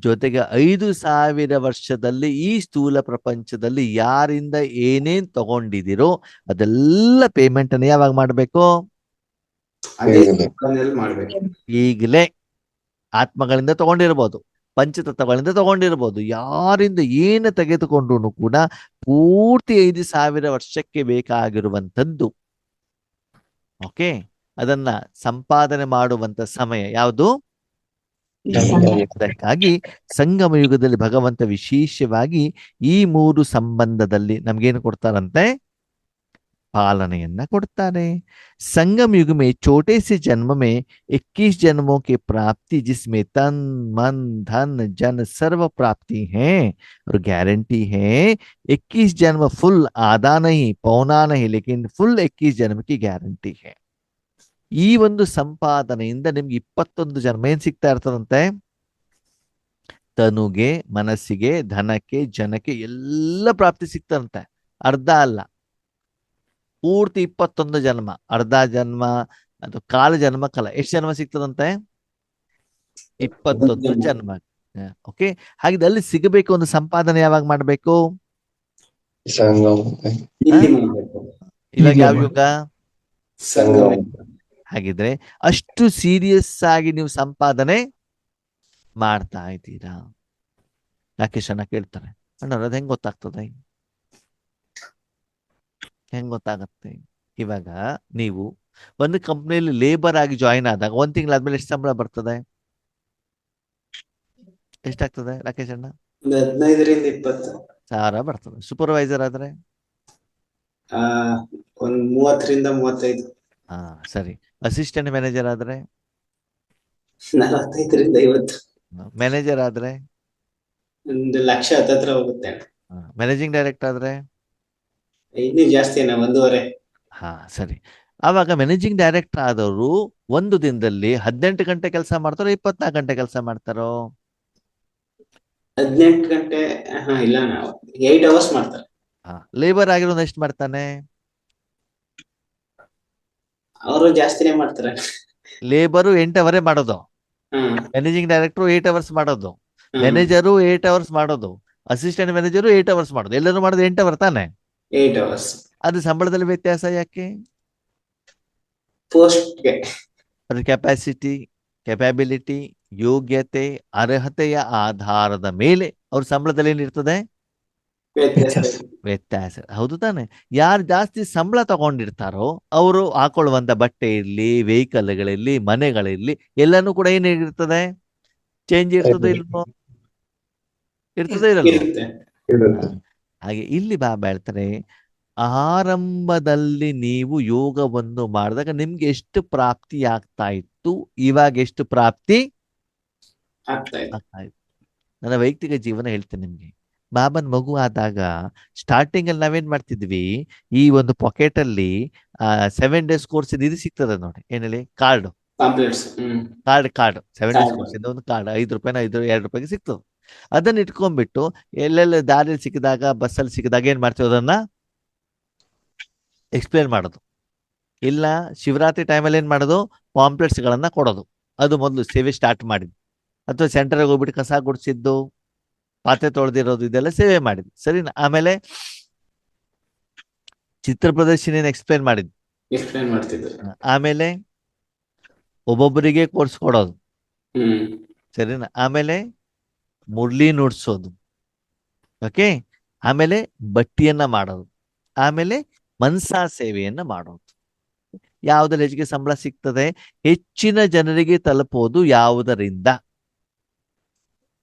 ಜೊತೆಗೆ 5,000 ವರ್ಷದಲ್ಲಿ ಈ ಸ್ಥೂಲ ಪ್ರಪಂಚದಲ್ಲಿ ಯಾರಿಂದ ಏನೇನ್ ತಗೊಂಡಿದಿರೋ ಅದೆಲ್ಲ ಪೇಮೆಂಟ್ ಅನ್ನು ಯಾವಾಗ ಮಾಡ್ಬೇಕು? ಅದೇ ಈಗಲೇ. ಕಾಲದಲ್ಲಿ ಮಾಡ್ಬೇಕು. ಈಗಲೇ. ಆತ್ಮಗಳಿಂದ ತಗೊಂಡಿರ್ಬೋದು, ಪಂಚತತ್ವಗಳಿಂದ ತಗೊಂಡಿರ್ಬೋದು, ಯಾರಿಂದ ಏನು ತೆಗೆದುಕೊಂಡ್ರು ಕೂಡ ಪೂರ್ತಿ 5,000 ವರ್ಷಕ್ಕೆ ಬೇಕಾಗಿರುವಂಥದ್ದು. ಓಕೆ, ಅದನ್ನ ಸಂಪಾದನೆ ಮಾಡುವಂತ ಸಮಯ ಯಾವುದು? ಅದಕ್ಕಾಗಿ ಸಂಗಮ ಯುಗದಲ್ಲಿ ಭಗವಂತ ವಿಶೇಷವಾಗಿ ಈ 3 ಸಂಬಂಧದಲ್ಲಿ ನಮ್ಗೇನು ಕೊಡ್ತಾರಂತೆ? पालनेयನ್ನ ಕೊಡ್ತಾರೆ. संगम युग में छोटे से जन्म में 21 जन्मों की प्राप्ति जिसमें तन मन धन जन सर्व प्राप्ति है और गारंटी है 21 जन्म फुल आधा नहीं पौना नहीं लेकिन फुल 21 जन्म की ಗ್ಯಾರಂಟಿ है. ಈ ಒಂದು ಸಂಪಾದನೆಯಿಂದ ನಿಮ್ಗೆ 21 ಜನ್ಮ ಏನ್ ಸಿಗ್ತಾ ಇರ್ತದಂತೆ? ತನುಗೆ, ಮನಸ್ಸಿಗೆ, ಧನಕ್ಕೆ, ಜನಕ್ಕೆ ಎಲ್ಲ ಪ್ರಾಪ್ತಿ ಸಿಗ್ತಂತೆ. ಅರ್ಧ ಅಲ್ಲ, ಪೂರ್ತಿ 21 ಜನ್ಮ. ಅರ್ಧ ಜನ್ಮ ಅದು ಕಾಲು ಜನ್ಮಕ್ಕಲ್ಲ. ಎಷ್ಟು ಜನ್ಮ ಸಿಗ್ತದಂತೆ? 21 ಜನ್ಮ. ಓಕೆ, ಹಾಗಿದ್ರೆ ಅಲ್ಲಿ ಸಿಗಬೇಕು ಒಂದು ಸಂಪಾದನೆ ಯಾವಾಗ ಮಾಡ್ಬೇಕು? ಸಂಗಮ ಇಲ್ಲಿ ಮಾಡ್ಬೇಕು. ಇವಾಗ ಯಾವ ಯುಗ? ಸಂಗಮ. ಹಾಗಿದ್ರೆ ಅಷ್ಟು ಸೀರಿಯಸ್ ಆಗಿ ನೀವು ಸಂಪಾದನೆ ಮಾಡ್ತಾ ಇದ್ದೀರಾ? ರಾಕೇಶ್ ಅಣ್ಣ ಕೇಳ್ತಾರೆ, ಅಣ್ಣ ಅದು ಹೆಂಗ್ ಗೊತ್ತಾಗ್ತದೆ? ಹೆಂಗ್ ಗೊತ್ತಾಗತ್ತೆ? ಇವಾಗ ನೀವು ಒಂದು ಕಂಪ್ನಿಯಲ್ಲಿ ಲೇಬರ್ ಆಗಿ ಜಾಯಿನ್ ಆದಾಗ 1 ತಿಂಗಳಾದ್ಮೇಲೆ ಎಷ್ಟು ಸಂಬಳ ಬರ್ತದೆ? ಎಷ್ಟಾಗ್ತದೆ ರಾಕೇಶ್ ಅಣ್ಣ? ಒಂದು 15ರಿಂದ 20 ಸಾವಿರ ಬರ್ತದೆ. ಸೂಪರ್ವೈಸರ್ ಆದ್ರೆ ಒಂದು 30ರಿಂದ 35. ಹಾ ಸರಿ. ಅಸಿಸ್ಟೆಂಟ್ ಮ್ಯಾನೇಜರ್ ಆದ್ರೆ 45ರಿಂದ 50. ಮ್ಯಾನೇಜರ್ ಆದ್ರೆ 1,00,000 ಹತ್ತತ್ರ ಹೋಗುತ್ತೆ. ಮ್ಯಾನೇಜಿಂಗ್ ಡೈರೆಕ್ಟರ್ ಆದ್ರೆ ಇನ್ನೂ ಜಾಸ್ತಿ 1.5. ಹಾ ಸರಿ. ಆವಾಗ ಮ್ಯಾನೇಜಿಂಗ್ ಡೈರೆಕ್ಟರ್ ಆದವರು ಒಂದು ದಿನದಲ್ಲಿ 18 ಗಂಟೆ ಕೆಲಸ ಮಾಡ್ತಾರೋ 24 ಗಂಟೆ ಕೆಲಸ ಮಾಡ್ತಾರೋ? 18 ಗಂಟೆ ಇಲ್ಲ, ನಾವು 8 ಅವರ್ಸ್ ಮಾಡ್ತಾರೆ. ಲೇಬರ್ ಆಗಿರೋದು ಎಷ್ಟು ಮಾಡ್ತಾನೆ? ಅವರು ಜಾಸ್ತಿನೇ ಮಾಡ್ತಾರೆ. ಲೇಬರು 8 ಅವರೇ ಮಾಡೋದು, ಮ್ಯಾನೇಜಿಂಗ್ ಡೈರೆಕ್ಟರ್ 8 ಅವರ್ಸ್ ಮಾಡೋದು, ಮ್ಯಾನೇಜರು 8 ಅವರ್ಸ್ ಮಾಡೋದು, ಅಸಿಸ್ಟೆಂಟ್ ಮ್ಯಾನೇಜರು 8 ಅವರ್ಸ್ ಮಾಡೋದು, ಎಲ್ಲರೂ ಮಾಡೋದು 8 ಅವರ್ ತಾನೆ? 8 ಅವರ್ಸ್. ಅದು ಸಂಬಳದಲ್ಲಿ ವ್ಯತ್ಯಾಸ ಯಾಕೆ? ಪೋಸ್ಟ್ಗೆ ಅದ್ರ ಕೆಪಾಸಿಟಿ, ಕೆಪಾಬಿಲಿಟಿ, ಯೋಗ್ಯತೆ, ಅರ್ಹತೆಯ ಆಧಾರದ ಮೇಲೆ ಅವ್ರ ಸಂಬಳದಲ್ಲಿ ಏನಿರ್ತದೆ? ವ್ಯತ್ಯಾಸ. ಹೌದು ತಾನೆ? ಯಾರು ಜಾಸ್ತಿ ಸಂಬಳ ತಗೊಂಡಿರ್ತಾರೋ ಅವರು ಹಾಕೊಳ್ಳುವಂತ ಬಟ್ಟೆ ಇರ್ಲಿ, ವೆಹಿಕಲ್ಗಳಿರ್ಲಿ, ಮನೆಗಳಿರ್ಲಿ, ಎಲ್ಲಾನು ಕೂಡ ಏನಿರ್ತದೆ? ಚೇಂಜ್ ಇರ್ತದೆ ಇಲ್ವೋ? ಇರ್ತದೆ ಇರಲ್ವೋ? ಇರುತ್ತೆ. ಹಾಗೆ ಇಲ್ಲಿ ಬಾಬಾ ಹೇಳ್ತಾರೆ, ಆರಂಭದಲ್ಲಿ ನೀವು ಯೋಗವನ್ನು ಮಾಡಿದಾಗ ನಿಮ್ಗೆ ಎಷ್ಟು ಪ್ರಾಪ್ತಿ ಆಗ್ತಾ ಇತ್ತು, ಇವಾಗ ಎಷ್ಟು ಪ್ರಾಪ್ತಿ ಆಗ್ತಾ ಇದೆ. ಆಗ್ತಾ ಇತ್ತು. ನನ್ನ ವೈಯಕ್ತಿಕ ಜೀವನ ಹೇಳ್ತೇನೆ ನಿಮ್ಗೆ. ಬಾಬನ್ ಮಗು ಆದಾಗ ಸ್ಟಾರ್ಟಿಂಗ್ ಅಲ್ಲಿ ನಾವೇನ್ ಮಾಡ್ತಿದ್ವಿ, ಈ ಒಂದು ಪಾಕೆಟ್ ಅಲ್ಲಿ 7 days ಕೋರ್ಸ್ ಇದು ಸಿಗ್ತದೆ ನೋಡಿ, ಏನ್ ಹೇಳಿ, card pamphlets. Card 7 days course ಇಂದ ಒಂದು ಕಾರ್ಡ್ 5 ರೂಪಾಯಿನ 2 ರೂಪಾಯಿಗೆ ಸಿಗ್ತದೆ. ಅದನ್ನ ಇಟ್ಕೊಂಡ್ಬಿಟ್ಟು ಎಲ್ಲೆಲ್ಲ ದಾರಿಯಲ್ಲಿ ಸಿಕ್ಕಿದಾಗ, ಬಸ್ಸಲ್ಲಿ ಸಿಕ್ಕಿದಾಗ ಏನ್ ಮಾಡ್ತೀವಿ, ಅದನ್ನ ಎಕ್ಸ್ಪ್ಲೇನ್ ಮಾಡೋದು. ಇಲ್ಲ ಶಿವರಾತ್ರಿ ಟೈಮಲ್ಲಿ ಏನ್ ಮಾಡೋದು, ಪಾಂಪ್ಲೆಟ್ಸ್ ಗಳನ್ನ ಕೊಡೋದು. ಅದು ಮೊದಲು ಸೇವೆ ಸ್ಟಾರ್ಟ್ ಮಾಡಿದ್ದು. ಅಥವಾ ಸೆಂಟರ್ಗೆ ಹೋಗ್ಬಿಟ್ಟು ಕಸ ಗುಡಿಸಿದ್ದು, ಪಾತ್ರೆ ತೊಳೆದಿರೋದು, ಇದೆಲ್ಲ ಸೇವೆ ಮಾಡಿದ್ದು. ಸರಿನಾ? ಆಮೇಲೆ ಚಿತ್ರ ಪ್ರದರ್ಶನ ಎಕ್ಸ್ಪ್ಲೇನ್ ಮಾಡಿದ್ದು. ಎಕ್ಸ್ಪ್ಲೇನ್ ಮಾಡ್ತಿದ್ರು. ಆಮೇಲೆ ಒಬ್ಬೊಬ್ಬರಿಗೆ ಕೋರ್ಸ್ ಕೊಡೋದು. ಹ್ಮ್ ಸರಿನಾ? ಆಮೇಲೆ ಮುರಳಿ ನುಡ್ಸೋದು. ಓಕೆ, ಆಮೇಲೆ ಬಟ್ಟಿಯನ್ನ ಮಾಡೋದು, ಆಮೇಲೆ ಮನ್ಸಾ ಸೇವೆಯನ್ನ ಮಾಡೋದು. ಯಾವುದ್ರಲ್ಲಿ ಹೆಚ್ಚಿಗೆ ಸಂಬಳ ಸಿಗ್ತದೆ? ಹೆಚ್ಚಿನ ಜನರಿಗೆ ತಲುಪೋದು ಯಾವುದರಿಂದ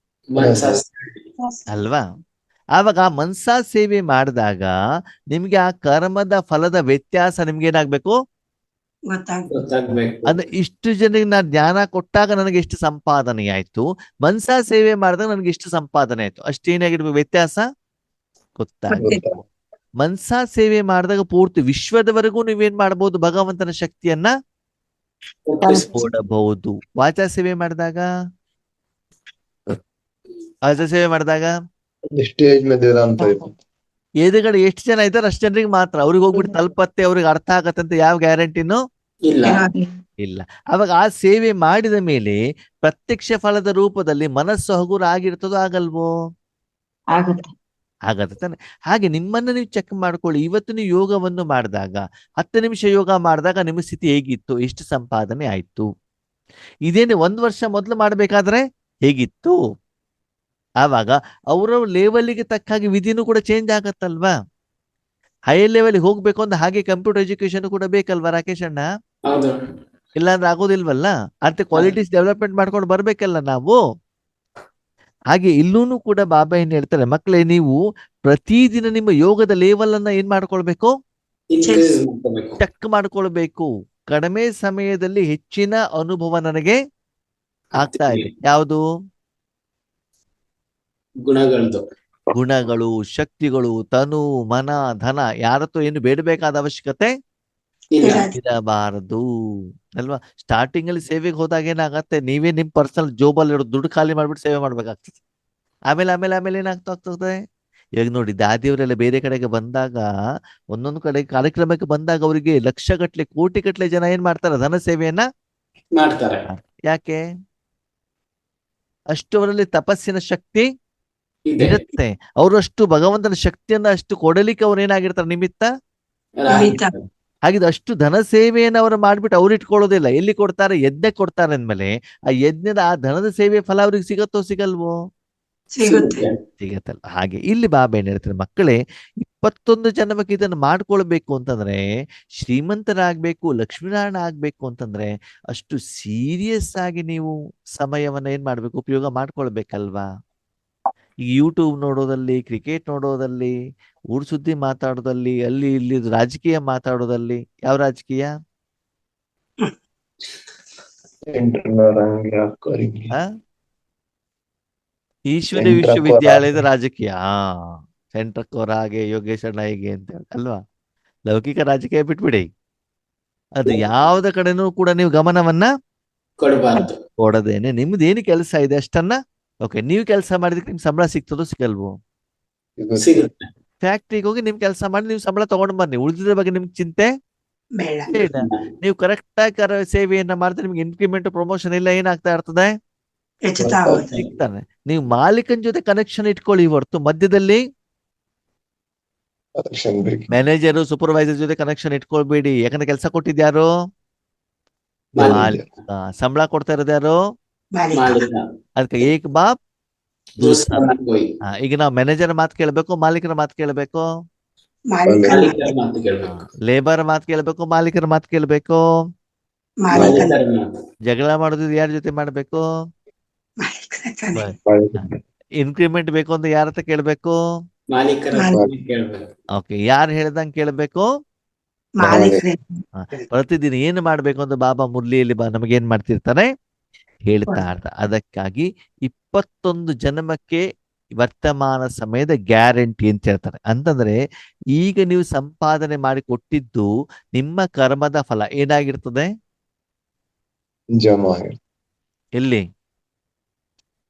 ಅಲ್ವಾ? ಆವಾಗ ಆ ಮನ್ಸಾ ಸೇವೆ ಮಾಡಿದಾಗ ನಿಮ್ಗೆ ಆ ಕರ್ಮದ ಫಲದ ವ್ಯತ್ಯಾಸ ನಿಮ್ಗೆ ಏನಾಗ್ಬೇಕು? ಗೊತ್ತಾಗ್ಬೇಕು. ಅಂದ್ರೆ ಇಷ್ಟು ಜನರಿಗೆ ನಾನು ಜ್ಞಾನ ಕೊಟ್ಟಾಗ ನನಗೆ ಎಷ್ಟು ಸಂಪಾದನೆ ಆಯ್ತು, ಮನ್ಸಾ ಸೇವೆ ಮಾಡಿದಾಗ ನನಗೆ ಎಷ್ಟು ಸಂಪಾದನೆ ಆಯ್ತು, ಅಷ್ಟೇನಾಗಿರ್ಬೇಕು ವ್ಯತ್ಯಾಸ? ಗೊತ್ತಾಯ್ತು. ಮನ್ಸಾ ಸೇವೆ ಮಾಡಿದಾಗ ಪೂರ್ತಿ ವಿಶ್ವದವರೆಗೂ ನೀವೇನ್ ಮಾಡ್ಬೋದು, ಭಗವಂತನ ಶಕ್ತಿಯನ್ನ ಕೊಡಬಹುದು. ವಾಚಾ ಸೇವೆ ಮಾಡಿದಾಗ ಸ್ಟೇಜ್ ಮೇಲೆ ಅಂತ ಎದುರುಗಡೆ ಎಷ್ಟು ಜನ ಇದ್ದಾರೆ ಅಷ್ಟು ಜನರಿಗೆ ಮಾತ್ರ, ಅವ್ರಿಗೆ ಹೋಗ್ಬಿಟ್ಟು ತಲುಪತ್ತೆ, ಅವ್ರಿಗೆ ಅರ್ಥ ಆಗತ್ತಂತ ಯಾವ ಗ್ಯಾರಂಟಿನೂ ಇಲ್ಲ. ಇಲ್ಲ. ಅವಾಗ ಆ ಸೇವೆ ಮಾಡಿದ ಮೇಲೆ ಪ್ರತ್ಯಕ್ಷ ಫಲದ ರೂಪದಲ್ಲಿ ಮನಸ್ಸು ಹಗುರ ಆಗಿರ್ತದೋ ಆಗಲ್ವೋ? ಆಗತ್ತೆ ತಾನೆ. ಹಾಗೆ ನಿಮ್ಮನ್ನ ನೀವು ಚೆಕ್ ಮಾಡ್ಕೊಳ್ಳಿ. ಇವತ್ತು ನೀವು ಯೋಗವನ್ನು ಮಾಡಿದಾಗ 10 ನಿಮಿಷ ಯೋಗ ಮಾಡಿದಾಗ ನಿಮ್ಮ ಸ್ಥಿತಿ ಹೇಗಿತ್ತು, ಎಷ್ಟು ಸಂಪಾದನೆ ಆಯ್ತು? ಇದೇನೆ 1 ವರ್ಷ ಮೊದಲು ಮಾಡ್ಬೇಕಾದ್ರೆ ಹೇಗಿತ್ತು? ಆವಾಗ ಅವರ ಲೆವೆಲ್ಗೆ ತಕ್ಕ ಹಾಗೆ ವಿಧಿನೂ ಕೂಡ ಚೇಂಜ್ ಆಗತ್ತಲ್ವಾ? ಹೈಯರ್ ಲೆವೆಲ್ಗೆ ಹೋಗ್ಬೇಕು ಅಂದ್ರೆ ಹಾಗೆ ಕಂಪ್ಯೂಟರ್ ಎಜುಕೇಶನ್ ಕೂಡ ಬೇಕಲ್ವಾ ರಾಕೇಶ್ ಅಣ್ಣ? ಹೌದು. ಇಲ್ಲಾಂದ್ರೆ ಆಗೋದಿಲ್ವಲ್ಲ. ಅಂತ ಕ್ವಾಲಿಟೀಸ್ ಡೆವಲಪ್ಮೆಂಟ್ ಮಾಡ್ಕೊಂಡು ಬರ್ಬೇಕಲ್ಲ ನಾವು. ಹಾಗೆ ಇಲ್ಲೂ ಕೂಡ ಬಾಬಾ ಏನ್ ಹೇಳ್ತಾರೆ, ಮಕ್ಕಳೇ ನೀವು ಪ್ರತಿದಿನ ನಿಮ್ಮ ಯೋಗದ ಲೆವೆಲ್ ಅನ್ನ ಏನ್ ಮಾಡ್ಕೊಳ್ಬೇಕು, Increase ಮಾಡ್ಕೋಬೇಕು. ಚೆಕ್ ಮಾಡ್ಕೊಳ್ಬೇಕು. ಕಡಿಮೆ ಸಮಯದಲ್ಲಿ ಹೆಚ್ಚಿನ ಅನುಭವ ನನಗೆ ಆಗ್ತಾ ಇದೆ. ಯಾವುದು? ಗುಣಗಳದ್ದು. ಗುಣಗಳು, ಶಕ್ತಿಗಳು, ತನು, ಮನ, ಧನ ಯಾರತ್ತೂ ಏನು ಬೇಡಬೇಕಾದ ಅವಶ್ಯಕತೆ ಇಲ್ಲ. ಇರಬಾರದು ಅಲ್ವಾ? ಸ್ಟಾರ್ಟಿಂಗ್ ಅಲ್ಲಿ ಸೇವೆಗೆ ಹೋದಾಗ ಏನಾಗತ್ತೆ, ನೀವೇ ನಿಮ್ ಪರ್ಸನಲ್ ಜೋಬಲ್ಲಿ ಇರೋ ದುಡ್ಡು ಖಾಲಿ ಮಾಡ್ಬಿಟ್ಟು ಸೇವೆ ಮಾಡ್ಬೇಕಾಗ್ತದೆ. ಆಮೇಲೆ ಆಮೇಲೆ ಆಮೇಲೆ ಏನಾಗ್ತದೆ, ಇವಾಗ ನೋಡಿ ದಾದಿಯವರೆಲ್ಲ ಬೇರೆ ಕಡೆಗೆ ಬಂದಾಗ, ಒಂದೊಂದು ಕಡೆ ಕಾರ್ಯಕ್ರಮಕ್ಕೆ ಬಂದಾಗ ಅವರಿಗೆ ಲಕ್ಷಗಟ್ಲೆ ಕೋಟಿಗಟ್ಲೆ ಜನ ಏನ್ ಮಾಡ್ತಾರೆ, ಧನ ಸೇವೆಯನ್ನ ಮಾಡ್ತಾರೆ. ಯಾಕೆ? ಅಷ್ಟು ಅವರಲ್ಲಿ ತಪಸ್ಸಿನ ಶಕ್ತಿ ಇದೆ. ಇರುತ್ತೆ. ಅವರು ಅಷ್ಟು ಭಗವಂತನ ಶಕ್ತಿಯನ್ನ ಅಷ್ಟು ಕೊಡಲಿಕ್ಕೆ ಅವ್ರು ಏನಾಗಿರ್ತಾರೆ, ನಿಮಿತ್ತ ಹಾಗಿದ್ದು ಅಷ್ಟು ಧನ ಸೇವೆಯನ್ನು ಅವರು ಮಾಡ್ಬಿಟ್ಟು ಅವ್ರು ಇಟ್ಕೊಳ್ಳೋದಿಲ್ಲ. ಎಲ್ಲಿ ಕೊಡ್ತಾರೆ? ಯಜ್ಞ ಕೊಡ್ತಾರೆ ಅಂದ್ಮೇಲೆ ಆ ಯಜ್ಞದ ಆ ಧನದ ಸೇವೆ ಫಲ ಅವ್ರಿಗೆ ಸಿಗತ್ತೋ ಸಿಗಲ್ವೋ? ಸಿಗತ್ತಲ್ಲ. ಹಾಗೆ ಇಲ್ಲಿ ಬಾಬಾ ಏನ್ ಹೇಳ್ತಾರೆ, ಮಕ್ಕಳೇ 21 ಜನ್ಮಕ್ಕೆ ಇದನ್ನು ಮಾಡ್ಕೊಳ್ಬೇಕು ಅಂತಂದ್ರೆ, ಶ್ರೀಮಂತರಾಗ್ಬೇಕು, ಲಕ್ಷ್ಮೀನಾರಾಯಣ ಆಗ್ಬೇಕು ಅಂತಂದ್ರೆ ಅಷ್ಟು ಸೀರಿಯಸ್ ಆಗಿ ನೀವು ಸಮಯವನ್ನ ಏನ್ ಮಾಡ್ಬೇಕು, ಉಪಯೋಗ ಮಾಡ್ಕೊಳ್ಬೇಕಲ್ವಾ? ಈಗ ಯೂಟ್ಯೂಬ್ ನೋಡೋದಲ್ಲಿ, ಕ್ರಿಕೆಟ್ ನೋಡೋದಲ್ಲಿ, ಊರ್ ಸುದ್ದಿ ಮಾತಾಡೋದಲ್ಲಿ, ಅಲ್ಲಿ ಇಲ್ಲಿ ರಾಜಕೀಯ ಮಾತಾಡೋದಲ್ಲಿ, ಯಾವ ರಾಜಕೀಯ? ಆ ಈಶ್ವರಿ ವಿಶ್ವವಿದ್ಯಾಲಯದ ರಾಜಕೀಯ. ಸೆಂಟ್ರಕ್ ಹಾಗೆ, ಯೋಗೇಶ್ ಅಣ್ಣ ಹೇಗೆ ಅಂತ ಅಲ್ವಾ? ಲೌಕಿಕ ರಾಜಕೀಯ ಬಿಟ್ಬಿಡಿ. ಅದು ಯಾವ್ದ ಕಡೆನೂ ಕೂಡ ನೀವು ಗಮನವನ್ನ ಕೊಡಬಾರ್ದು. ಕೊಡದೇನೆ ನಿಮ್ದೇನು ಕೆಲಸ ಇದೆ ಅಷ್ಟನ್ನ ಓಕೆ, ನೀವು ಕೆಲಸ ಮಾಡಿದಕ್ಕೆ ನಿಮ್ ಸಂಬಳ ಸಿಗ್ತದೋ ಸಿಗಲ್ವೋ? ಸಿಗುತ್ತೆ. ಫ್ಯಾಕ್ಟ್ರಿಗೆ ಹೋಗಿ ನಿಮ್ ಕೆಲಸ ಮಾಡಿ ನೀವು ಸಂಬಳ ತಗೊಂಡ್ ಬನ್ನಿ. ಉಳಿದಿದ್ರ ಬಗ್ಗೆ ನಿಮ್ಗೆ ಚಿಂತೆ ಬೇಡ. ನೀವು ಕರೆಕ್ಟ್ ಆಗಿ ಸೇವೆಯನ್ನ ಮಾಡಿದ್ರೆ ನಿಮ್ಗೆ ಇನ್ಕ್ರಿಮೆಂಟ್, ಪ್ರಮೋಷನ್ ಎಲ್ಲ ಏನಾಗ್ತಾ ಇರ್ತದೆ, ಸಿಗ್ತಾನೆ. ನೀವು ಮಾಲೀಕನ ಜೊತೆ ಕನೆಕ್ಷನ್ ಇಟ್ಕೊಳ್ಳಿ ಹೊರತು ಮಧ್ಯದಲ್ಲಿ ಮ್ಯಾನೇಜರ್, ಸೂಪರ್ವೈಸರ್ ಜೊತೆ ಕನೆಕ್ಷನ್ ಇಟ್ಕೊಳ್ಬೇಡಿ. ಯಾಕಂದ್ರೆ ಕೆಲಸ ಕೊಟ್ಟಿದ್ಯಾರು? ಮಾಲೀಕ. ಸಂಬಳ ಕೊಡ್ತಾ ಇರೋದು ಯಾರು? ಅದಕ್ಕೆ ಏಕ್ ಬಾಪ್ ಈಗ ನಾವು ಮ್ಯಾನೇಜರ್ ಮಾತು ಕೇಳ್ಬೇಕು, ಮಾಲೀಕರ ಮಾತು ಕೇಳ್ಬೇಕು, ಲೇಬರ್ ಮಾತು ಕೇಳ್ಬೇಕು, ಮಾಲೀಕರ ಮಾತು ಕೇಳ್ಬೇಕು. ಜಗಳ ಮಾಡೋದು ಯಾರ ಜೊತೆ ಮಾಡ್ಬೇಕು? ಇನ್ಕ್ರಿಮೆಂಟ್ ಬೇಕು ಅಂತ ಯಾರ ಹತ್ರ ಕೇಳ್ಬೇಕು? ಓಕೆ, ಯಾರು ಹೇಳ್ದಂಗ್ ಕೇಳ್ಬೇಕು? ಪ್ರತಿದಿನ ಏನು ಮಾಡ್ಬೇಕು ಅಂತ ಬಾಬಾ ಮುರಳಿಯಲ್ಲಿ ನಮಗೆ ಏನ್ ಮಾಡ್ತಿರ್ತಾನೆ, ಹೇಳ್ತಾ ಇರ್ತಾರೆ. ಅದಕ್ಕಾಗಿ 21 ಜನ್ಮಕ್ಕೆ ವರ್ತಮಾನ ಸಮಯದ ಗ್ಯಾರಂಟಿ ಅಂತ ಹೇಳ್ತಾರೆ. ಅಂತಂದ್ರೆ ಈಗ ನೀವು ಸಂಪಾದನೆ ಮಾಡಿ ಕೊಟ್ಟಿದ್ದು ನಿಮ್ಮ ಕರ್ಮದ ಫಲ ಏನಾಗಿರ್ತದೆ, ಜಮಾ ಎಲ್ಲಿ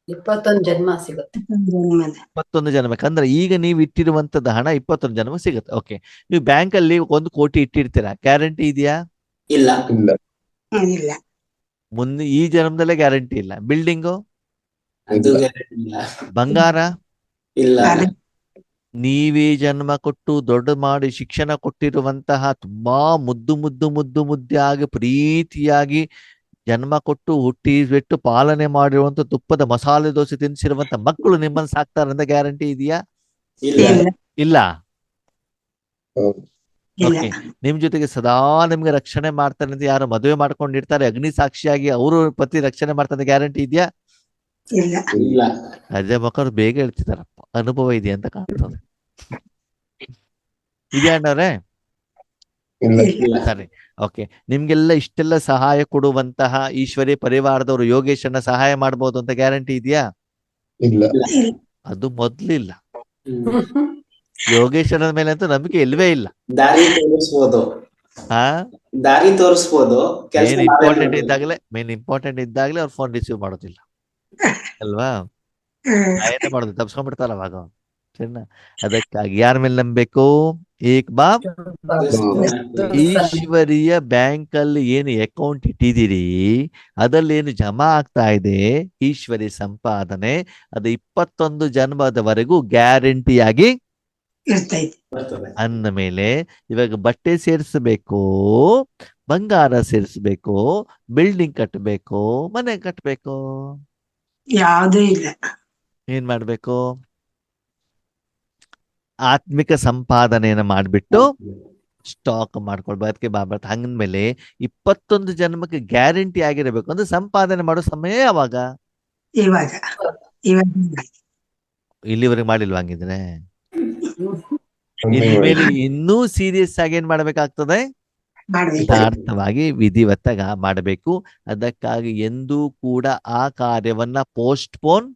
21 ಜನ್ಮ ಸಿಗುತ್ತೆ. 21 ಜನ್ಮಕ್ಕೆ ಅಂದ್ರೆ ಈಗ ನೀವು ಇಟ್ಟಿರುವಂತದ್ದು ಹಣ 21 ಜನ್ಮ ಸಿಗುತ್ತೆ. ಓಕೆ, ನೀವು ಬ್ಯಾಂಕ್ ಅಲ್ಲಿ 1 ಕೋಟಿ ಇಟ್ಟಿರ್ತೀರಾ, ಗ್ಯಾರಂಟಿ ಇದೆಯಾ? ಇಲ್ಲ. ಮುಂದೆ ಈ ಜನ್ಮದಲ್ಲೇ ಗ್ಯಾರಂಟಿ ಇಲ್ಲ. ಬಿಲ್ಡಿಂಗು, ಬಂಗಾರ ಇಲ್ಲ. ನೀವೇ ಜನ್ಮ ಕೊಟ್ಟು ದೊಡ್ಡ ಮಾಡಿ ಶಿಕ್ಷಣ ಕೊಟ್ಟಿರುವಂತಹ ತುಂಬಾ ಮುದ್ದು ಮುದ್ದು ಮುದ್ದು ಮುದ್ದಾಗಿ ಪ್ರೀತಿಯಾಗಿ ಜನ್ಮ ಕೊಟ್ಟು ಹುಟ್ಟಿ ಬಿಟ್ಟು ಪಾಲನೆ ಮಾಡಿರುವಂತ ತುಪ್ಪದ ಮಸಾಲೆ ದೋಸೆ ತಿನ್ಸಿರುವಂತ ಮಕ್ಕಳು ನಿಮ್ಮನ್ನು ಸಾಕ್ತಾರಂತ ಗ್ಯಾರಂಟಿ ಇದೆಯಾ? ಇಲ್ಲ. ಓಕೆ, ನಿಮ್ ಜೊತೆಗೆ ಸದಾ ನಿಮ್ಗೆ ರಕ್ಷಣೆ ಮಾಡ್ತಾರೆ ಅಂತ ಯಾರು ಮದುವೆ ಮಾಡ್ಕೊಂಡಿರ್ತಾರೆ, ಅಗ್ನಿ ಸಾಕ್ಷಿಯಾಗಿ ಅವರು ಪತಿ ರಕ್ಷಣೆ ಮಾಡ್ತಾರೆ, ಗ್ಯಾರಂಟಿ ಇದೆಯಾ? ಅದೇ ಮಕ್ಕಳು ಬೇಗ ಹೇಳ್ತಿದಾರಪ್ಪ, ಅನುಭವ ಇದೆಯಾ ಅಂತ ಕಾಣ್ತದೆ. ಇದೆಯಾ ಅಣ್ಣವ್ರೆ? ಸರಿ, ಓಕೆ. ನಿಮ್ಗೆಲ್ಲ ಇಷ್ಟೆಲ್ಲ ಸಹಾಯ ಕೊಡುವಂತಹ ಈಶ್ವರಿ ಪರಿವಾರದವರು ಯೋಗೇಶನ್ನ ಸಹಾಯ ಮಾಡ್ಬೋದು ಅಂತ ಗ್ಯಾರಂಟಿ ಇದೆಯಾ? ಇಲ್ಲ. ಅದು ಮೊದ್ಲಿಲ್ಲ. ಯೋಗೇಶ್ವರನ ಮೇಲೆ ಅಂತೂ ನಂಬಿಕೆ ಇಲ್ವೇ ಇಲ್ಲ. ದಾರಿ ತೋರಿಸ್ಬೋದು, ಹಾ ದಾರಿ ತೋರಿಸ್ಬೋದು, ಕೆಲಸ ಮೇನ್ ಇಂಪಾರ್ಟೆಂಟ್ ಇದ್ದಾಗಲೇ ಅವ್ರ ಫೋನ್ ರಿಸೀವ್ ಮಾಡೋದಿಲ್ಲ ಅಲ್ವಾ? ಏನೇ ಮಾಡೋದು ತಪ್ಸ್ಕೊಂಡ್ಬಿಡ್ತಾರ ಅವಾಗ. ಸರಿನಾ? ಅದಕ್ಕಾಗಿ ಯಾರ ಮೇಲೆ ನಂಬಬೇಕು? ಏಕ್ ಬಾಬ್ ಈಶ್ವರೀಯ ಬ್ಯಾಂಕ್ ಅಲ್ಲಿ ಏನು ಅಕೌಂಟ್ ಇಟ್ಟಿದ್ದೀರಿ, ಅದ್ರಲ್ಲಿ ಏನು ಜಮಾ ಆಗ್ತಾ ಇದೆ ಈಶ್ವರಿ ಸಂಪಾದನೆ, ಅದು 21 ಜನ್ಮದವರೆಗೂ ಗ್ಯಾರಂಟಿಯಾಗಿ ಬರ್ತದೆ. ಅಂದ ಮೇಲೆ ಇವಾಗ ಬಟ್ಟೆ ಸೇರಿಸಬೇಕು, ಬಂಗಾರ ಸೇರಿಸಬೇಕು, ಬಿಲ್ಡಿಂಗ್ ಕಟ್ಟಬೇಕು, ಮನೆ ಕಟ್ಟಬೇಕು, ಯಾವುದೂ ಇಲ್ಲ. ಏನ್ ಮಾಡ್ಬೇಕು? ಆತ್ಮಿಕ ಸಂಪಾದನೆಯನ್ನ ಮಾಡ್ಬಿಟ್ಟು ಸ್ಟಾಕ್ ಮಾಡ್ಕೊಳ್ಬೇಕು. ಅದಕ್ಕೆ ಬಾಬರ್ತ ಹಂಗಂದ್ಮೇಲೆ 21 ಜನ್ಮಕ್ಕೆ ಗ್ಯಾರಂಟಿ ಆಗಿರಬೇಕು ಅಂದ್ರೆ ಸಂಪಾದನೆ ಮಾಡೋ ಸಮಯ ಯಾವಾಗ? ಇವಾಗ ಇವಾಗ ಇಲ್ಲಿವರೆಗೆ ಮಾಡಿಲ್ವಾ? ಹಂಗಿದ್ರೆ ಇನ್ಮೇಲೆ ಇನ್ನೂ ಸೀರಿಯಸ್ ಆಗಿ ಏನ್ ಮಾಡ್ಬೇಕಾಗ್ತದೆ? ಮಾಡ್ಬೇಕು. ಯಥಾರ್ಥವಾಗಿ ವಿಧಿವತ್ತಾಗ ಮಾಡಬೇಕು. ಅದಕ್ಕಾಗಿ ಎಂದೂ ಕೂಡ ಆ ಕಾರ್ಯವನ್ನ ಪೋಸ್ಟ್ಪೋನ್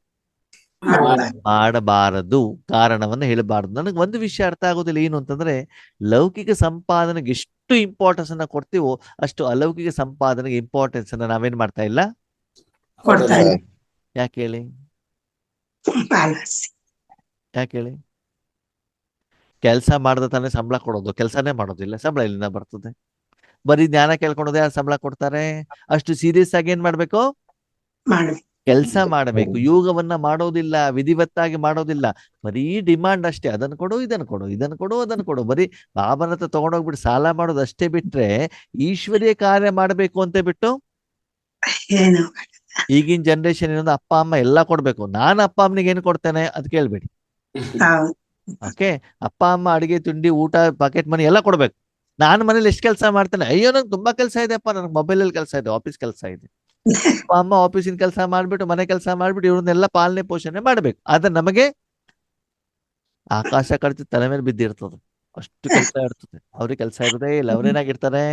ಮಾಡಬಾರದು, ಕಾರಣವನ್ನ ಹೇಳಬಾರದು. ನನಗೆ ಒಂದು ವಿಷಯ ಅರ್ಥ ಆಗೋದಿಲ್ಲ, ಏನು ಅಂತಂದ್ರೆ ಲೌಕಿಕ ಸಂಪಾದನೆಗೆ ಎಷ್ಟು ಇಂಪಾರ್ಟೆನ್ಸ್ ಅನ್ನ ಕೊಡ್ತೀವೋ ಅಷ್ಟು ಅಲೌಕಿಕ ಸಂಪಾದನೆಗೆ ಇಂಪಾರ್ಟೆನ್ಸ್ ಅನ್ನ ನಾವೇನ್ ಮಾಡ್ತಾ ಇಲ್ಲ. ಕೊಡ್ತಾ ಇಲ್ಲ. ಯಾಕೆ ಹೇಳಿ? ಪಾಲಿಸಿ. ಯಾಕೆ ಹೇಳಿ? ಕೆಲಸ ಮಾಡದ ತಾನೇ ಸಂಬಳ ಕೊಡೋದು, ಕೆಲಸನೇ ಮಾಡೋದಿಲ್ಲ, ಸಂಬಳ ಎಲ್ಲಿಂದ ಬರ್ತದೆ? ಬರೀ ಜ್ಞಾನ ಕೇಳ್ಕೊಳೋದೇ ಸಂಬಳ ಕೊಡ್ತಾರೆ. ಅಷ್ಟು ಸೀರಿಯಸ್ ಆಗಿ ಏನ್ ಮಾಡ್ಬೇಕು? ಮಾಡ್ಬೇಕು. ಕೆಲಸ ಮಾಡಬೇಕು. ಯೋಗವನ್ನ ಮಾಡೋದಿಲ್ಲ, ವಿಧಿವತ್ತಾಗಿ ಮಾಡೋದಿಲ್ಲ, ಬರೀ ಡಿಮಾಂಡ್ ಅಷ್ಟೇ. ಅದನ್ನು ಕೊಡು, ಇದನ್ನು ಕೊಡು, ಇದನ್ನು ಕೊಡು, ಅದನ್ನು ಕೊಡು, ಬರೀ ಬಾಬನ ಹತ್ರ ತಗೊಂಡೋಗ್ಬಿಟ್ಟು ಸಾಲ ಮಾಡೋದು ಅಷ್ಟೇ ಬಿಟ್ರೆ ಈಶ್ವರ್ಯ ಕಾರ್ಯ ಮಾಡಬೇಕು ಅಂತ ಬಿಟ್ಟು ಏನು ಈಗಿನ ಜನರೇಷನ್ ಏನಂದ್ರೆ ಅಪ್ಪ ಅಮ್ಮ ಎಲ್ಲ ಕೊಡ್ಬೇಕು. ನಾನು ಅಪ್ಪ ಅಮ್ಮನಿಗೆ ಏನು ಕೊಡ್ತೇನೆ ಅದು ಕೇಳ್ಬೇಡಿ. ಹೌದು. ಓಕೆ, ಅಪ್ಪ ಅಮ್ಮ ಅಡಿಗೆ ತಿಂಡಿ ಊಟ ಪಾಕೆಟ್ ಮನಿ ಎಲ್ಲ ಕೊಡ್ಬೇಕು. ನಾನು ಮನೇಲಿ ಎಷ್ಟು ಕೆಲಸ ಮಾಡ್ತೇನೆ, ಅಯ್ಯೋ ನಂಗೆ ತುಂಬಾ ಕೆಲಸ ಇದೆಪ್ಪ, ನನಗೆ ಮೊಬೈಲಲ್ಲಿ ಕೆಲಸ ಇದೆ, ಆಫೀಸ್ ಕೆಲಸ ಇದೆ. ಅಪ್ಪ ಅಮ್ಮ ಆಫೀಸಿನ ಕೆಲಸ ಮಾಡ್ಬಿಟ್ಟು ಮನೆ ಕೆಲಸ ಮಾಡ್ಬಿಟ್ಟು ಇವ್ರನ್ನೆಲ್ಲ ಪಾಲನೆ ಪೋಷಣೆ ಮಾಡ್ಬೇಕು. ಆದ್ರೆ ನಮಗೆ ಆಕಾಶ ಕಡಿತ ತಲೆ ಮೇಲೆ ಬಿದ್ದಿರ್ತದೆ, ಅಷ್ಟು ಕೆಲಸ ಇರ್ತದೆ. ಅವ್ರಿಗೆ ಕೆಲಸ ಇರೋದೇ ಇಲ್ಲ. ಅವ್ರೇನಾಗಿರ್ತಾರೆ?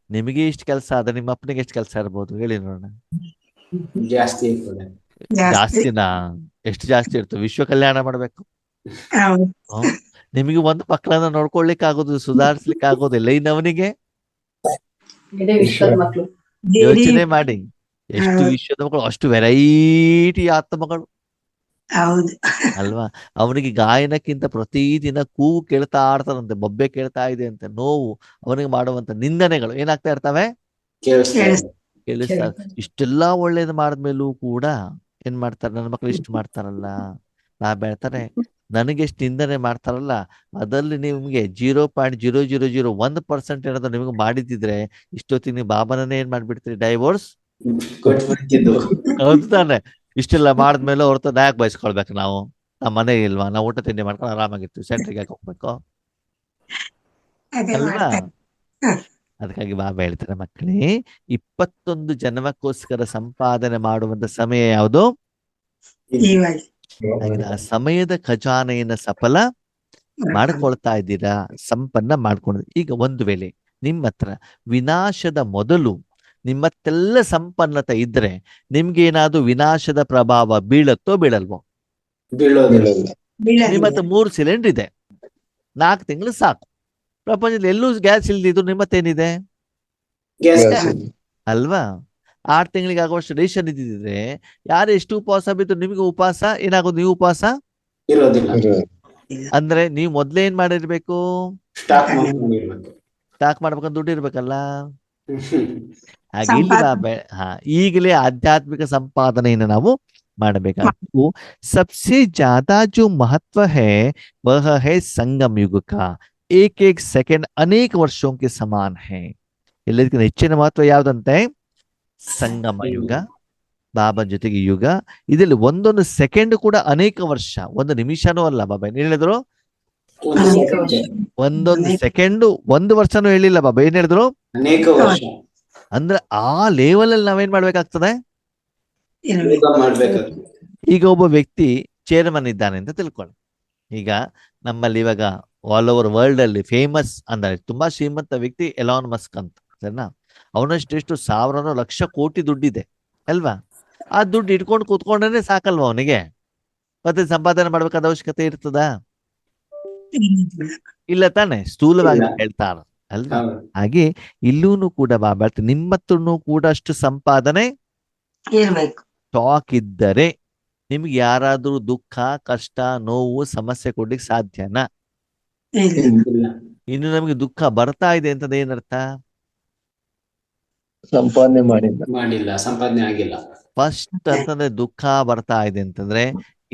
ನಿಮಗೆ ಇಷ್ಟು ಕೆಲಸ ಆದ್ರೆ ನಿಮ್ಮ ಅಪ್ಪನಿಗೆ ಎಷ್ಟು ಕೆಲಸ ಇರ್ಬೋದು ಹೇಳಿ ನೋಡೋಣ? ಜಾಸ್ತಿ ಇರ್ತದೆ. ಜಾಸ್ತಿನಾ? ಎಷ್ಟು ಜಾಸ್ತಿ ಇರ್ತದೆ? ವಿಶ್ವ ಕಲ್ಯಾಣ ಮಾಡ್ಬೇಕು. ಹೌದು. ನಿಮಗೆ ಒಂದು ಮಕ್ಕಳನ್ನ ನೋಡ್ಕೊಳ್ಲಿಕ್ಕೆ ಆಗೋದು, ಸುಧಾರಿಸ್ಲಿಕ್ಕೆ ಆಗೋದಿಲ್ಲ. ಇನ್ನವನಿಗೆ ಮಕ್ಕಳು ಯೋಚನೆ ಮಾಡಿ, ಎಷ್ಟು ವಿಶ್ವದ ಮಕ್ಕಳು, ಅಷ್ಟು ವೆರೈಟಿ ಆತ್ಮಗಳು ಹೌದು. ಅಲ್ವಾ? ಅವನಿಗೆ ಗಾಯನಕ್ಕಿಂತ ಪ್ರತಿದಿನ ಕೂಗು ಕೇಳ್ತಾ ಇರ್ತಾರಂತೆ, ಬೊಬ್ಬೆ ಕೇಳ್ತಾ ಇದೆ ಅಂತ. ನೋವು, ಅವನಿಗೆ ಮಾಡುವಂತ ನಿಂದನೆಗಳು ಏನಾಗ್ತಾ ಇರ್ತವೆ? ಕೇಳಿಸ್ತಾರೆ. ಇಷ್ಟೆಲ್ಲಾ ಒಳ್ಳೇದು ಮಾಡಿದ್ಮೇಲೂ ಕೂಡ ಏನ್ ಮಾಡ್ತಾರೆ? ನನ್ನ ಮಕ್ಳು ಇಷ್ಟು ಮಾಡ್ತಾರಲ್ಲ, ಹೇಳ್ತಾರೆ ನನಗೆ ಎಷ್ಟು ನಿಂದನೆ ಮಾಡ್ತಾರಲ್ಲ, ಅದರಲ್ಲಿ ನಿಮ್ಗೆ 0.0001% ಏನಾದ್ರು ನಿಮ್ಗೆ ಮಾಡಿದ್ರೆ ಇಷ್ಟೊತ್ತಿಗೆ ನೀವು ಬಾಬನನ್ನೇ ಏನ್ ಮಾಡ್ಬಿಡ್ತೀರಿ? ಡೈವೋರ್ಸ್ ತಾನೆ. ಇಷ್ಟೆಲ್ಲ ಮಾಡಿದ್ಮೇಲೆ ಅವ್ರ ಹತ್ರ ಯಾಕೆ ಬಯಸ್ಕೊಳ್ಬೇಕು? ನಾವು ನಮ್ಮ ಮನೆ ಇಲ್ವಾ? ನಾವು ಊಟ ತಿಂಡಿ ಮಾಡ್ಕೊಂಡು ಆರಾಮಾಗಿರ್ತೀವಿ, ಸೆಂಟ್ರಿಗೆ ಯಾಕೆ ಹೋಗ್ಬೇಕು ಅಲ್ವಾ? ಅದಕ್ಕಾಗಿ ಬಾಬಾ ಹೇಳ್ತಾರೆ, ಮಕ್ಕಳೇ 21 ಜನ್ಮಕ್ಕೋಸ್ಕರ ಸಂಪಾದನೆ ಮಾಡುವಂತ ಸಮಯ ಯಾವುದು? ಇವಾಗ ಆ ಸಮಯದ ಖಜಾನೆಯನ್ನ ಸಫಲ ಮಾಡ್ಕೊಳ್ತಾ ಇದ್ದೀರಾ, ಸಂಪನ್ನ ಮಾಡ್ಕೊಂಡು. ಈಗ ಒಂದು ವೇಳೆ ನಿಮ್ಮ ಹತ್ರ ವಿನಾಶದ ಮೊದಲು ನಿಮ್ಮತ್ತೆಲ್ಲ ಸಂಪನ್ನತೆ ಇದ್ರೆ ನಿಮ್ಗೆ ಏನಾದ್ರು ವಿನಾಶದ ಪ್ರಭಾವ ಬೀಳತ್ತೋ ಬೀಳಲ್ವೋ? ನಿಮ್ಮ ಹತ್ರ 3 ಸಿಲಿಂಡರ್ ಇದೆ, 4 ತಿಂಗಳು ಸಾಕು. ಪ್ರಪಂಚದಲ್ಲಿ ಎಲ್ಲೂ ಗ್ಯಾಸ್ ಇಲ್ದಿದ್ರು ನಿಮ್ಮತ್ತೇನಿದೆ? ಅಲ್ವಾ? 6 ತಿಂಗಳಿಗೆ ಆಗುವಷ್ಟು ರೇಷನ್ ಇದ್ದಿದ್ರೆ ಯಾರು ಎಷ್ಟು ಉಪವಾಸ ಬಿದ್ದು ನಿಮ್ಗೆ ಉಪವಾಸ ಏನಾಗೋದು? ನೀವು ಉಪವಾಸ ಅಂದ್ರೆ ನೀವು ಮೊದ್ಲೇ ಏನ್ ಮಾಡಿರ್ಬೇಕು? ಸ್ಟಾಕ್ ಮಾಡ್ಬೇಕಂತ ದುಡ್ಡು ಇರ್ಬೇಕಲ್ಲ. ಹಾಗೆ ಇಲ್ಲಿ ಈಗಲೇ ಆಧ್ಯಾತ್ಮಿಕ ಸಂಪಾದನೆಯನ್ನು ನಾವು ಮಾಡಬೇಕಾಗ್ತದೆ. ಸಬ್ಸೆ ಜ್ಯಾದಾ ಜೋ ಮಹತ್ವ ಹೈ ವಹ ಹೈ ಸಂಗಮ ಯುಗ ಕಾ. एक सेकंड अनेक वर्षों के समान है. ಎಲ್ಲದಕ್ಕಿಂತ ಹೆಚ್ಚಿನ ಮಹತ್ವ ಯಾವ್ದಂತೆ? ಸಂಗಮ ಯುಗ, ಬಾಬಾ ಜೊತೆಗೆ ಯುಗ. ಇದರಲ್ಲಿ ಒಂದೊಂದು ಸೆಕೆಂಡ್ ಕೂಡ ಅನೇಕ ವರ್ಷ, ಒಂದು ನಿಮಿಷನೂ ಅಲ್ಲ. ಬಾಬಾ ಏನ್ ಹೇಳಿದ್ರು? ಒಂದೊಂದು ಸೆಕೆಂಡು 1 ವರ್ಷನೂ ಹೇಳಿಲ್ಲ. ಬಾಬಾ ಏನ್ ಹೇಳಿದ್ರು? ಅನೇಕ ವರ್ಷ. ಅಂದ್ರೆ ಆ ಲೆವೆಲ್ ಅಲ್ಲಿ ನಾವೇನ್ ಮಾಡ್ಬೇಕಾಗ್ತದೆ? ಈಗ ಒಬ್ಬ ವ್ಯಕ್ತಿ ಚೇರ್ಮನ್ ಇದ್ದಾನೆ ಅಂತ ತಿಳ್ಕೊಳ್ಳಿ. ಈಗ ನಮ್ಮಲ್ಲಿ ಇವಾಗ ಆಲ್ ಓವರ್ ವರ್ಲ್ಡ್ ಅಲ್ಲಿ ಫೇಮಸ್ ಅಂದ್ರೆ ತುಂಬಾ ಶ್ರೀಮಂತ ವ್ಯಕ್ತಿ ಎಲಾನ್ ಮಸ್ಕ್ ಅಂತ, ಸರಿನಾ? ಅವನಷ್ಟು ಸಾವಿರಾರು ಲಕ್ಷ ಕೋಟಿ ದುಡ್ಡಿದೆ ಅಲ್ವಾ? ಆ ದುಡ್ಡು ಇಟ್ಕೊಂಡು ಕೂತ್ಕೊಂಡ್ರೆ ಸಾಕಲ್ವಾ ಅವನಿಗೆ? ಮತ್ತೆ ಸಂಪಾದನೆ ಮಾಡ್ಬೇಕಾದ ಅವಶ್ಯಕತೆ ಇರ್ತದಾ? ಇಲ್ಲ. ಇಲ್ಲ ತಾನೆ, ಸ್ಥೂಲವಾಗಿ ಇಲ್ಲ. ಹೇಳ್ತಾರ ಅಲ್ವಾ? ಹೌದು. ಹಾಗೆ ಇಲ್ಲೂನು ಕೂಡ ಬಾಬರ್ತ ನಿಮ್ಮ ಹತ್ರನೂ ಕೂಡ ಅಷ್ಟು ಸಂಪಾದನೆ ಇರ್ಬೇಕು. ಸ್ಟಾಕ್ ಇದ್ದರೆ ನಿಮ್ಗೆ ಯಾರಾದ್ರೂ ದುಃಖ, ಕಷ್ಟ, ನೋವು, ಸಮಸ್ಯೆ ಕೊಡ್ಲಿಕ್ಕೆ ಸಾಧ್ಯನಾ? ಇಲ್ಲ. ಇಲ್ಲ. ಇನ್ನು ನಮಗೆ ದುಃಖ ಬರ್ತಾ ಇದೆ ಅಂತಂದ್ರೆ ಏನರ್ಥ? ಸಂಪಾದನೆ ಮಾಡಿಲ್ಲ. ಮಾಡಿಲ್ಲ, ಸಂಪಾದನೆ ಆಗಿಲ್ಲ. ಫಸ್ಟ್ ಅಂತಂದ್ರೆ ದುಃಖ ಬರ್ತಾ ಇದೆ ಅಂತಂದ್ರೆ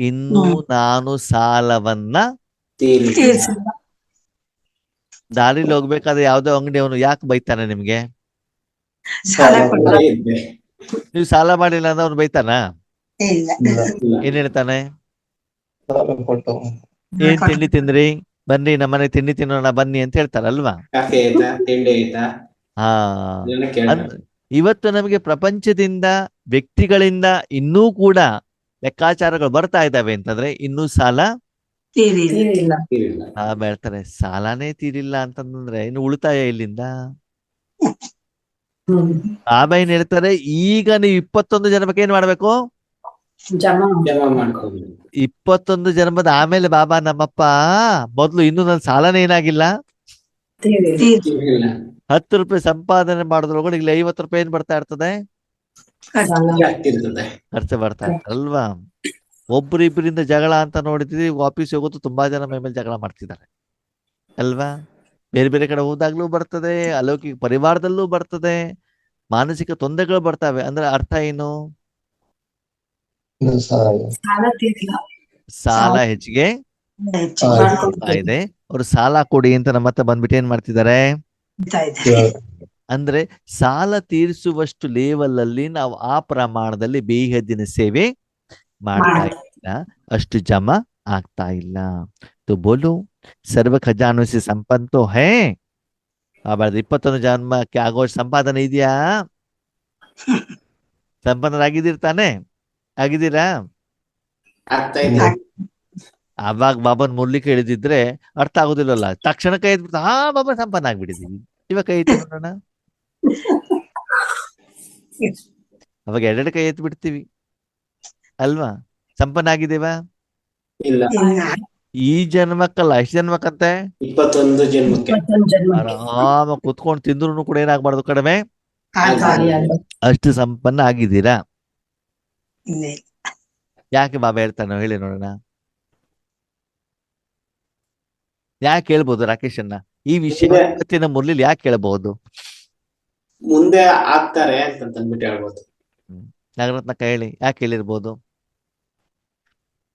ಇನ್ನು ನಾನು ಸಾಲವನ್ನ ತೀರಿಸಿಲ್ಲ. ದಾರಿಲಿ ಹೋಗ್ಬೇಕಾದ್ರೆ ಯಾವ್ದೋ ಅಂಗಡಿ ಅವನು ಯಾಕೆ ಬೈತಾನೆ ನಿಮ್ಗೆ? ಸಾಲ ಸಾಲ ಕೊಟ್ಟ. ಕೂಡ ಇದ್ದೆ. ನೀವು ಸಾಲ ಮಾಡಿಲ್ಲ ಅಂದ್ರೆ ಅವ್ನು ಬೈತಾನ? ಇಲ್ಲ. ಇಲ್ಲ. ಇಲ್ಲ. ಏನ್ ಹೇಳ್ತಾನೆ? ಸಾಲ ಕೊಟ್ಟು ಏನ್ ತಿಂಡಿ ತಿಂದ್ರಿ, ಬನ್ನಿ ನಮ್ಮನೆ ತಿಂಡಿ ತಿನ್ನೋಣ ಬನ್ನಿ ಅಂತ ಹೇಳ್ತಾರಲ್ವಾ? ಕಾಫಿ ಆಯ್ತಾ, ತಿಂಡಿ ಆಯ್ತಾ, ಹಾ. ಇದನ್ನ ಕೇಳ್ತಾರೆ. ಇವತ್ತು ನಮಗೆ ಪ್ರಪಂಚದಿಂದ, ವ್ಯಕ್ತಿಗಳಿಂದ ಇನ್ನೂ ಕೂಡ ಲೆಕ್ಕಾಚಾರಗಳು ಬರ್ತಾ ಇದ್ದಾವೆ ಅಂತಂದ್ರೆ ಇನ್ನೂ ಸಾಲ ತೀರಿಲ್ಲ. ತೀರಿಲ್ಲ. ಹೇಳ್ತಾರೆ. ಸಾಲನೇ ತೀರಿಲ್ಲ ಅಂತಂದ್ರೆ ಇನ್ನು ಉಳಿತಾಯ ಇಲ್ಲಿಂದ. ಏನ್ ಹೇಳ್ತಾರೆ, ಈಗ ನೀವು 21 ಜನ್ಮಕ್ಕೆ ಏನ್ ಮಾಡ್ಬೇಕು? ಜಮಾ ಮಾಡ್ಕೊಂಡು 21 ಜನ್ಮದ ಆಮೇಲೆ ಬಾಬಾ ನಮ್ಮಪ್ಪ ಮೊದ್ಲು ಇನ್ನೂ ನನ್ನ ಸಾಲನೇ ಏನಾಗಿಲ್ಲ. ತೀರಿಲ್ಲ. 10 ರೂಪಾಯಿ ಸಂಪಾದನೆ ಮಾಡೋದ್ರೊಳಗಡೆ ಇಲ್ಲಿ 50 ರೂಪಾಯಿ ಏನ್ ಬರ್ತಾ ಇರ್ತದೆ? ಆಗ್ತಿರ್ತದೆ. ಖರ್ಚು ಬರ್ತಾ ಇರ್ತಲ್ವಾ? ಒಬ್ರಿಬ್ರಿಂದ ಜಗಳ ಅಂತ ನೋಡಿದ್ವಿ, ವಾಪಸ್ ಹೋಗೋದು ತುಂಬಾ ಜನ ಮೇಲೆ ಜಗಳ ಮಾಡ್ತಿದ್ದಾರೆ ಅಲ್ವಾ? ಬೇರೆ ಬೇರೆ ಕಡೆ ಹೋದಾಗ್ಲೂ ಬರ್ತದೆ, ಅಲೌಕಿಕ ಪರಿವಾರದಲ್ಲೂ ಬರ್ತದೆ, ಮಾನಸಿಕ ತೊಂದರೆಗಳು ಬರ್ತವೆ. ಅಂದ್ರೆ ಅರ್ಥ ಏನು? ಸಾಲ ಹೆಚ್ಚಿಗೆ ಆಗ್ತಾ ಇದೆ. ಅವ್ರು ಸಾಲ ಕೊಡಿ ಅಂತ ನಮ್ಮ ಹತ್ರ ಬಂದ್ಬಿಟ್ಟು ಏನ್ ಮಾಡ್ತಿದ್ದಾರೆ ಅಂದ್ರೆ ಸಾಲ ತೀರಿಸುವಷ್ಟು ಲೆವೆಲ್ ಅಲ್ಲಿ ನಾವು ಆ ಪ್ರಮಾಣದಲ್ಲಿ ಬೇಹದ್ದಿನ ಸೇವೆ ಮಾಡ್ತಾ ಇಲ್ಲ, ಅಷ್ಟು ಜಮಾ ಆಗ್ತಾ ಇಲ್ಲ. तो बोलो सर्व खजानों से संपन्न तो है? 21 ಜನ್ಮಕ್ಕೆ ಆಗೋ ಸಂಪಾದನೆ ಇದೆಯಾ? ಸಂಪನ್ನರಾಗಿದ್ದೀರಿ ತಾನೆ? ಆಗಿದ್ದೀರಾ? ಆಗ್ತಾ ಇದೆ. ಆವಾಗ ಬಾಬನ್ ಮುರ್ಲಿ ಕೇಳಿದಿದ್ರೆ ಅರ್ಥ ಆಗುದಿಲ್ಲಲ್ಲ, ತಕ್ಷಣ ಕೈ ಎತ್ಬಿಡ್ತಾ, ಹಾ ಬಾಬಾ ಸಂಪನ್ನ ಆಗ್ಬಿಟ್ಟಿದೀವಿ. ಇವಾಗ ಕೈ ಎತ್ತಿ ನೋಡೋಣ. ಅವಾಗ 2 ಕೈ ಎತ್ತಿ ಬಿಡ್ತೀವಿ ಅಲ್ವಾ? ಸಂಪನ್ನ ಆಗಿದ್ದೇವಾ? ಇಲ್ಲ. ಈ ಜನ್ಮಕ್ಕಲ್ಲ, ಎಷ್ಟು ಜನ್ಮಕ್ಕಂತೆ? 21 ಜನ್ಮಕ್ಕೆ. ಆರಾಮ ಕುತ್ಕೊಂಡು ತಿಂದ್ರು ಕೂಡ ಏನಾಗ್ಬಾರ್ದು, ಕಡಿಮೆ ಅಷ್ಟು ಸಂಪನ್ನ ಆಗಿದ್ದೀರಾ? ಯಾಕೆ ಬಾಬಾ ಹೇಳ್ತಾನೆ ಹೇಳಿ ನೋಡೋಣ. ಯಾಕೆ ಹೇಳ್ಬೋದು ರಾಕೇಶ್ ಅನ್ನ ಈ ವಿಷಯ ಇವತ್ತಿನ ಮುರಳಿಲಿ ಯಾಕೆ ಹೇಳ್ಬಹುದು? ಮುಂದೆ ಆಗ್ತಾರೆ ಅಂತ ಅಂದ್ಬಿಟ್ಟು ಹೇಳ್ಬೋದು. ನಾಗರತ್ನ ಹೇಳಿ ಯಾಕೆ ಹೇಳಿರ್ಬೋದು?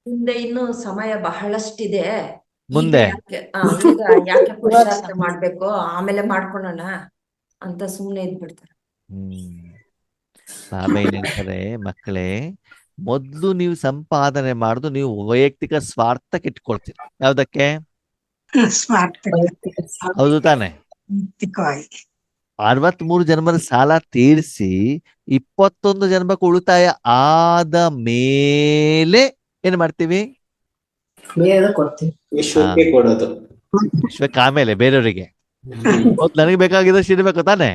ಮುಂದೆ ಇನ್ನು ಸಮಯ ಬಹಳಷ್ಟಿದೆ. ಮುಂದೆ ಯಾಕೆ ಪುರುಷಾರ್ಥ ಮಾಡ್ಬೇಕು, ಆಮೇಲೆ ಮಾಡ್ಕೊಳ್ಳೋಣ ಅಂತ ಸುಮ್ನೆ ಇದ್ಬಿಡ್ತಾರೆ. ಬಾಬಾ ಏನ್ ಹೇಳ್ತಾರೆ, ಮಕ್ಕಳೇ ಮೊದ್ಲು ನೀವು ಸಂಪಾದನೆ ಮಾಡುದು ನೀವು ವೈಯಕ್ತಿಕ ಸ್ವಾರ್ಥಕ್ಕೆ ಇಟ್ಕೊಳ್ತೀರಿ. ಯಾವ್ದಕ್ಕೆ? ಹೌದು ತಾನೆ? 63 ಜನ್ಮದ ಸಾಲ ತೀರಿಸಿ 21 ಜನ್ಮಕ್ಕೆ ಉಳಿತಾಯ ಆದ ಮೇಲೆ ಏನ್ ಮಾಡ್ತೀವಿ? ವಿಶ್ವಕ್ಕೆ ಕೊಡೋದು. ವಿಶ್ವಕ್ಕೆ ಆಮೇಲೆ ಬೇರೆಯವರಿಗೆ. ನನಗೆ ಬೇಕಾಗಿದ್ದಷ್ಟು ಇರ್ಬೇಕು ತಾನೆ?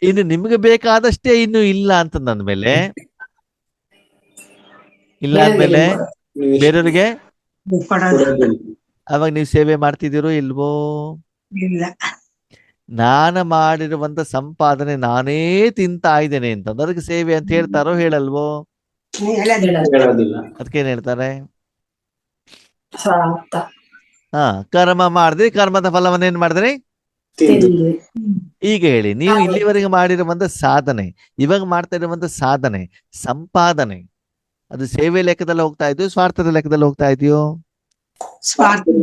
ಇನ್ನು ನಿಮ್ಗೆ ಬೇಕಾದಷ್ಟೇ ಇನ್ನು ಇಲ್ಲ ಅಂತಂದ್ಮೇಲೆ, ಇಲ್ಲ ಅಂದ್ಮೇಲೆ ಬೇರೆಯವ್ರಿಗೆ ಅವಾಗ ನೀವು ಸೇವೆ ಮಾಡ್ತಿದ್ದೀರೋ ಇಲ್ವೋ? ನಾನು ಮಾಡಿರುವಂತ ಸಂಪಾದನೆ ನಾನೇ ತಿಂತಾ ಇದ್ದೇನೆ ಅಂತಂದ್ರೆ ಅದಕ್ಕೆ ಸೇವೆ ಅಂತ ಹೇಳ್ತಾರೋ ಹೇಳಲ್ವೋ? ಅದಕ್ಕೇನ್ ಹೇಳ್ತಾರೆ? ಕರ್ಮ ಮಾಡಿದ್ರಿ, ಕರ್ಮದ ಫಲವನ್ನ ಏನ್ ಮಾಡಿದ್ರಿ? ಈಗ ಹೇಳಿ, ನೀವು ಇಲ್ಲಿವರೆಗೆ ಮಾಡಿರುವಂತ ಸಾಧನೆ, ಇವಾಗ ಮಾಡ್ತಾ ಇರುವಂತ ಸಾಧನೆ, ಸಂಪಾದನೆ, ಅದು ಸೇವೆ ಲೆಕ್ಕದಲ್ಲಿ ಹೋಗ್ತಾ ಇದೆಯೋ ಸ್ವಾರ್ಥದ ಲೆಕ್ಕದಲ್ಲಿ ಹೋಗ್ತಾ ಇದೆಯೋ?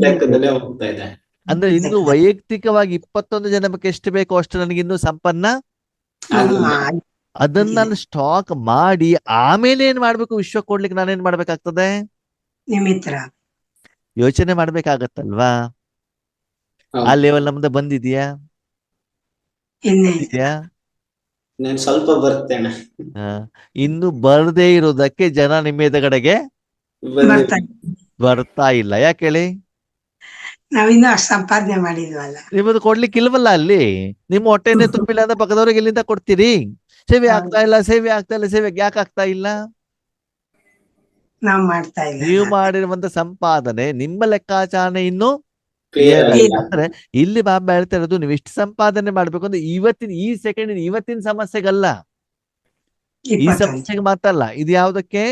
ಲೆಕ್ಕದಲ್ಲೇ ಹೋಗ್ತಾ ಇದೆ. ಅಂದ್ರೆ ಇನ್ನು ವೈಯಕ್ತಿಕವಾಗಿ 21 ಜನ್ಮಕ್ಕೆ ಎಷ್ಟು ಬೇಕೋ ಅಷ್ಟು ನನಗೆ ಇನ್ನು ಸಂಪನ್ನ ಅದನ್ನ ನಾನು ಸ್ಟಾಕ್ ಮಾಡಿ ಆಮೇಲೆ ಏನ್ ಮಾಡ್ಬೇಕು? ವಿಶ್ವ ಕೊಡ್ಲಿಕ್ಕೆ ನಾನೇನ್ ಮಾಡ್ಬೇಕಾಗ್ತದೆ? ಯೋಚನೆ ಮಾಡ್ಬೇಕಾಗತ್ತಲ್ವಾ? ಆ ಲೆವೆಲ್ ನಮ್ದು ಬಂದಿದ್ಯಾ? ಸ್ವಲ್ಪ ಬರ್ತೇನೆ. ಇನ್ನು ಬರದೇ ಇರೋದಕ್ಕೆ ಜನ ನಿಮ್ಮ ಎದುರುಗಡೆಗೆ ಬರ್ತಾ ಇಲ್ಲ. ಯಾಕೆ ಹೇಳಿ? ನಾವಿನ್ನೂ ಅಷ್ಟು ಸಂಪಾದನೆ ಮಾಡಿದ್ವಲ್ಲ. ನಿಮ್ಮದು ಕೊಡ್ಲಿಕ್ಕೆ ಇಲ್ವಲ್ಲ ಅಲ್ಲಿ. ನಿಮ್ಮ ಹೊಟ್ಟೆನೆ ತುಂಬಿಲ್ಲ ಅಂದ್ರೆ ಪಕ್ಕದವ್ರಿಗೆ ಎಲ್ಲಿಂದ ಕೊಡ್ತೀರಿ? ಸೇವೆ ಆಗ್ತಾ ಇಲ್ಲ, ಸೇವೆ ಆಗ್ತಾ ಇಲ್ಲ, ಸೇವೆಗೆ ಯಾಕೆ ಆಗ್ತಾ ಇಲ್ಲ? ನಾವ್ ಮಾಡ್ತಾ ಇಲ್ಲ ನೀವು ಮಾಡಿರುವಂತ ಸಂಪಾದನೆ ನಿಮ್ಮ ಲೆಕ್ಕಾಚಾರ ಇನ್ನು ಕ್ಲಿಯರ್ ಕ್ಲಿಯರ್ ಆಗಿಲ್ಲ. ಅಂದ್ರೆ ಇಲ್ಲಿ ಬಾಬಾ ಹೇಳ್ತಾ ಇರೋದು ನೀವು ಎಷ್ಟು ಸಂಪಾದನೆ ಮಾಡ್ಬೇಕು ಅಂದ್ರೆ ಇವತ್ತಿನ ಈ ಸೆಕೆಂಡ್ ಇವತ್ತಿನ ಸಮಸ್ಯೆಗಲ್ಲ, ಈ 21 ಸಮಸ್ಯೆಗೆ ಮಾತ್ರ ಅಲ್ಲ. ಇದು ಯಾವ್ದಕ್ಕೆ?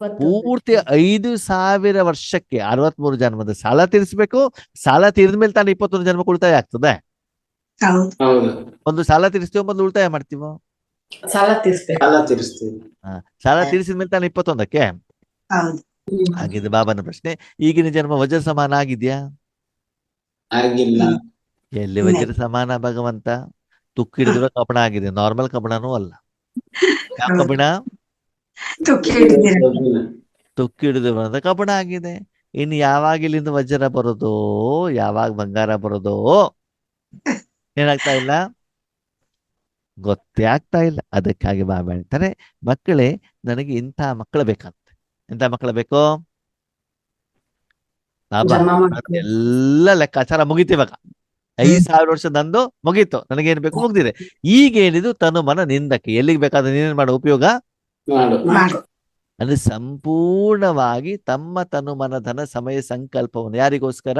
ಪೂರ್ತಿ 5,000 ವರ್ಷಕ್ಕೆ 63 ಜನ್ಮದ ಸಾಲ ತೀರಿಸ್ಬೇಕು. ಸಾಲ ತೀರಿದ ಮೇಲೆ ತಾನೇ 21 ಜನ್ಮ ಉಳಿತಾಯ ಆಗ್ತದೆ. ಹೌದು ಹೌದು, ಒಂದು ಸಾಲ ತೀರಿಸ್ತೀವೋ ಮೊದಲು ಉಳಿತಾಯ ಮಾಡ್ತೀವೋ? ಸಾಲ ತೀರ್ಸ್ಬೇಕು. ಸಾಲ ತೀರಿಸ್ತೀವಿ. ಸಾಲ ತೀರಿಸಿದ ಮೇಲೆ ತಾನೇ 21ಕ್ಕೆ ಹೌದು ಆಗಿದೆ. ಬಾಬಾನ ಪ್ರಶ್ನೆ, ಈಗಿನ ಜನ್ಮ ವಜ್ರ ಸಮಾನ ಆಗಿದ್ಯಾ? ಆಗಿಲ್ಲ. ಎಲ್ಲಿ ವಜ್ರ ಸಮಾನ ಭಗವಂತ? ತುಕ್ಕು ಹಿಡಿದಿರೋ ಕಬ್ಬಣ ಆಗಿದೆ, ನಾರ್ಮಲ್ ಕಬ್ಬಣನೂ ಅಲ್ಲ. ಯಾವ ಹೌದು. ಕಬ್ಬಣ? ತುಕ್ಕಿ ಹಿಡಿದಿರ ತುಕ್ಕು ಹಿಡಿದಿರೋ ಕಬ್ಬಣ ಆಗಿದೆ. ಇನ್ನು ಯಾವಾಗ ಇಲ್ಲಿಂದ ವಜ್ರ ಬರೋದೋ, ಯಾವಾಗ ಬಂಗಾರ ಬರೋದೋ ಏನಾಗ್ತಾ ಇಲ್ಲ, ಗೊತ್ತೇ ಆಗ್ತಾ ಇಲ್ಲ. ಅದಕ್ಕಾಗಿ ಬಾಬಾ ಹೇಳ್ತಾರೆ, ಮಕ್ಕಳೇ ನನಗೆ ಇಂಥ ಮಕ್ಕಳು ಬೇಕಂತ. ಎಂತ ಮಕ್ಕಳು ಬೇಕು ಬಾಬಾ? ಜನ್ಮ ಮಾಡ್ಕೊಂಡು ಎಲ್ಲ ಲೆಕ್ಕಾಚಾರ ಮುಗೀತು. ಇವಾಗ 5,000 ವರ್ಷ ನಂದು ಮುಗೀತು, ನನಗೇನ್ ಬೇಕು ಮುಗ್ದಿದೆ. ಈಗೇನಿದು ತನು ಮನ ನಿಂದಕ್ಕೆ, ಎಲ್ಲಿಗೆ ಬೇಕಾದ್ರೆ ನೀನೇನ್ ಮಾಡೋ ಉಪಯೋಗ ಮಾಡು. ಮಾಡು ಅಂದ್ರೆ ಸಂಪೂರ್ಣವಾಗಿ ತಮ್ಮ ತನು ಮನ ಧನ ಸಮಯ ಸಂಕಲ್ಪವನ್ನು ಯಾರಿಗೋಸ್ಕರ?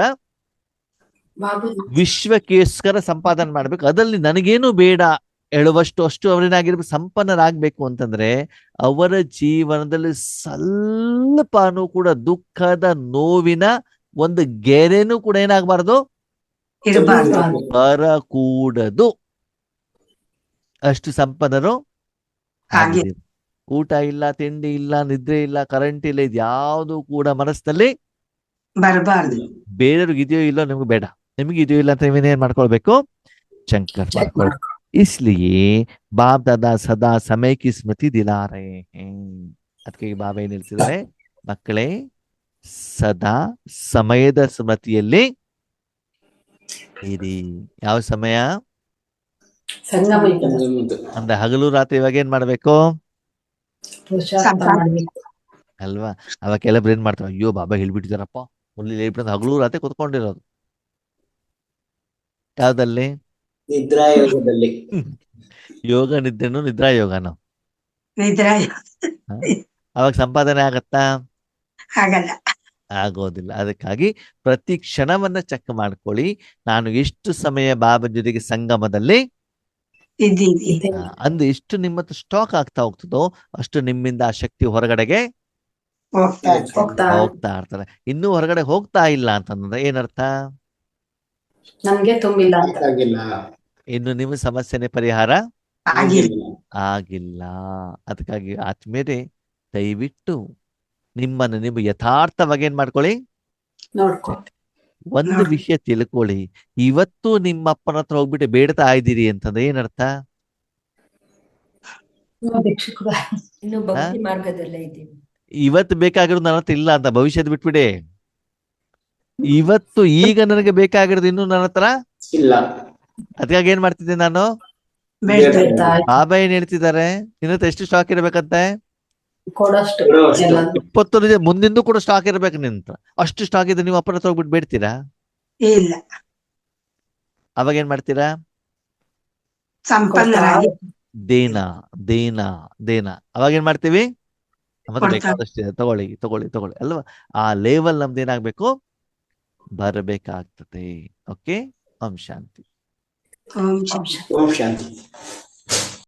ಬಾಬು ವಿಶ್ವಕ್ಕೋಸ್ಕರ ಸಂಪಾದನೆ ಮಾಡ್ಬೇಕು. ಅದ್ರಲ್ಲಿ ನನಗೇನು ಬೇಡ ಹೇಳುವಷ್ಟು ಅಷ್ಟು ಅವರೇನಾಗಿರ್ಬೇಕು, ಸಂಪನ್ನರಾಗ್ಬೇಕು. ಅಂತಂದ್ರೆ ಅವರ ಜೀವನದಲ್ಲಿ ಸ್ವಲ್ಪನೂ ಕೂಡ ದುಃಖದ ನೋವಿನ ಒಂದು ಗೆರೆನೂ ಕೂಡ ಏನಾಗಬಾರ್ದು, ಇರಬಾರ್ದು ಬರಕೂಡದು. ಅಷ್ಟು ಸಂಪನ್ನರು ಹಾಗೆ ಆಗಿದ್ದೀವಿ. ಊಟ ಇಲ್ಲ, ತಿಂಡಿ ಇಲ್ಲ, ನಿದ್ರೆ ಇಲ್ಲ, ಕರೆಂಟ್ ಇಲ್ಲ, ಇದು ಯಾವುದು ಕೂಡ ಮನಸ್ಸಿನಲ್ಲಿ ಬರಬಾರ್ದು. ಬೇರೆಯವ್ರಿಗೆ ಇದೆಯೋ ಇಲ್ಲೋ ನಿಮ್ಗೆ ಬೇಡ. ನಿಮ್ಗೆ ಇದೆಯೋ ಇಲ್ಲ ಅಂತ ನೀವೇನೇನ್ ಮಾಡ್ಕೊಳ್ಬೇಕು? ಚಂಕರ್ ಚೆಕ್ ಮಾಡ್ಕೊಳ್ಬೇಕು. ಮಾಡ್ಕೊ. इसलिए बाप दादा सदा समय की स्मृति दिला रहे हैं. ಅದಕ್ಕೆ ಬಾಬಾ ಏನ್ ಹೇಳ್ತಿದ್ದಾರೆ, ಮಕ್ಕಳೇ ಸದಾ ಸಮಯದ ಸ್ಮೃತಿಯಲ್ಲಿ ಇರಿ. ಯಾವ ಸಮಯ? ಸಂಗಮ ಯುಗ. ಸಂಗಮದ್ದು. ಅಂದ್ರೆ ಹಗಲು ರಾತ್ರಿ ಇವಾಗ ಏನ್ ಮಾಡ್ಬೇಕು ಪುರುಷಾರ್ಥ ಮಾಡ್ಬೇಕು. ಅಲ್ವಾ? ಅವಾಗ ಕೆಲವ್ರು ಏನ್ ಮಾಡ್ತಾರೆ, ಅಯ್ಯೋ ಬಾಬಾ ಹೇಳ್ಬಿಟ್ಟಿದಾರಪ್ಪ, ಮೊದಲು ಹೇಳ್ಬಿಟ್ಟು ಹಗಲು ರಾತ್ರಿ ಕುತ್ಕೊಂಡಿರೋದು. ಯಾವ್ದಲ್ಲಿ? ನಿದ್ರಾಯೋಗದಲ್ಲಿ. ಯೋಗ ನಿದ್ರೆನೂ ನಿದ್ರಾ ಯೋಗನೂ. ನಿದ್ರೆ ಅವಾಗ ಸಂಪಾದನೆ ಆಗತ್ತಾ? ಆಗಲ್ಲ. ಆಗೋದಿಲ್ಲ. ಅದಕ್ಕಾಗಿ ಪ್ರತಿ ಕ್ಷಣವನ್ನ ಚೆಕ್ ಮಾಡ್ಕೊಳ್ಳಿ. ನಾನು ಎಷ್ಟು ಸಮಯ ಬಾಬಾ ಜೊತೆಗೆ ಸಂಗಮದಲ್ಲಿ ಇದ್ದೀವಿ. ಅಂದು ಎಷ್ಟು ನಿಮ್ಮ ಸ್ಟಾಕ್ ಆಗ್ತಾ ಹೋಗ್ತದೋ ಅಷ್ಟು ನಿಮ್ಮಿಂದ ಆ ಶಕ್ತಿ ಹೊರಗಡೆಗೆ ಹೋಗ್ತಾ ಇರ್ತಾರೆ. ಹೋಗ್ತಾ ಹೋಗ್ತಾ ಇರ್ತಾರೆ. ಇನ್ನೂ ಹೊರಗಡೆ ಹೋಗ್ತಾ ಇಲ್ಲ ಅಂತಂದ್ರೆ ಏನರ್ಥ? ನಮ್ಗೆ ತುಂಬಿಲ್ಲ ಅಂತ. ಆಗಿಲ್ಲ. ಇನ್ನು ನಿಮ್ಮ ಸಮಸ್ಯೆನೇ ಪರಿಹಾರ ಆಗಿಲ್ಲ. ಆಗಿಲ್ಲ. ಅದಕ್ಕಾಗಿ ಆತ್ಮೀಯರೇ, ದಯವಿಟ್ಟು ನಿಮ್ಮನ್ನು ನೀವು ಯಥಾರ್ಥವಾಗಿ ಏನ್ ಮಾಡ್ಕೊಳ್ಳಿ, ನೋಡ್ಕೊ. ಒಂದು ನೋಡಿ. ವಿಷಯ ತಿಳ್ಕೊಳ್ಳಿ. ಇವತ್ತು ನಿಮ್ಮ ಅಪ್ಪನ ಹತ್ರ ಹೋಗ್ಬಿಟ್ಟು ಬೇಡ್ತಾ ಇದ್ದೀರಿ ಅಂತಂದ್ರೆ ಏನರ್ಥ? ಭಿಕ್ಷುಕರ. ಇನ್ನು ಭಕ್ತಿ ಮಾರ್ಗದಲ್ಲೇ ಇದ್ದೀವಿ. ಇವತ್ತು ಬೇಕಾಗಿರೋದು ನನ್ನ ಹತ್ರ ಇಲ್ಲ ಅಂತ ಭವಿಷ್ಯದ ಬಿಟ್ಬಿಡಿ. ಇವತ್ತು ಈಗ ನನಗೆ ಬೇಕಾಗಿರೋದು ಇನ್ನು ನನ್ನ ಹತ್ರ ಇಲ್ಲ. ಅದಕ್ಕಾಗಿ ಏನ್ ಮಾಡ್ತಿದ್ದೆ ನಾನು? ಬೇಡ್ತಾ ಬೇಡ್ತಾ ಇದ್ದ. ಬಾಬಾ ಏನ್ ಹೇಳ್ತಿದ್ದಾರೆ, ನಿನ್ನ ಹತ್ರ ಎಷ್ಟು ಸ್ಟಾಕ್ ಇರ್ಬೇಕಂತೆ? ಕೊಡೋಷ್ಟು ಕೊಡೋಷ್ಟು. ಎಲ್ಲ 20 ಮುಂದಿಂದು ಕೂಡ ಸ್ಟಾಕ್ ಇರ್ಬೇಕು ನಿನ್ನ ಹತ್ರ. ಅಷ್ಟು ಸ್ಟಾಕ್ ಇದೆ, ನೀವು ಅಪ್ಪನ ಹತ್ರ ಹೋಗ್ಬಿಟ್ಟು ಬೇಡ್ತೀರಾ? ಇಲ್ಲ. ಅವಾಗ ಏನ್ ಮಾಡ್ತೀರಾ? ಸಂಪನ್ನರಾಗಿ ದೇನ ದೇನ ದೇನ. ಅವಾಗ ಏನ್ ಮಾಡ್ತೀವಿ? ನಮ್ಮತ್ರ ಕೊಡ್ತಾ- ಬೇಕಾದಷ್ಟಿದೆ, ತಗೊಳ್ಳಿ ತಗೊಳ್ಳಿ ತಗೊಳ್ಳಿ ಅಲ್ವಾ? ಆ ಲೆವೆಲ್ ನಮ್ದು ಏನಾಗ್ಬೇಕು, ಬರಬೇಕಾಗ್ತದೆ. ಓಕೆ, ಓಂ ಶಾಂತಿ. ಓಂ ಅಂಶ. ಓಂ ಶಾಂತಿ.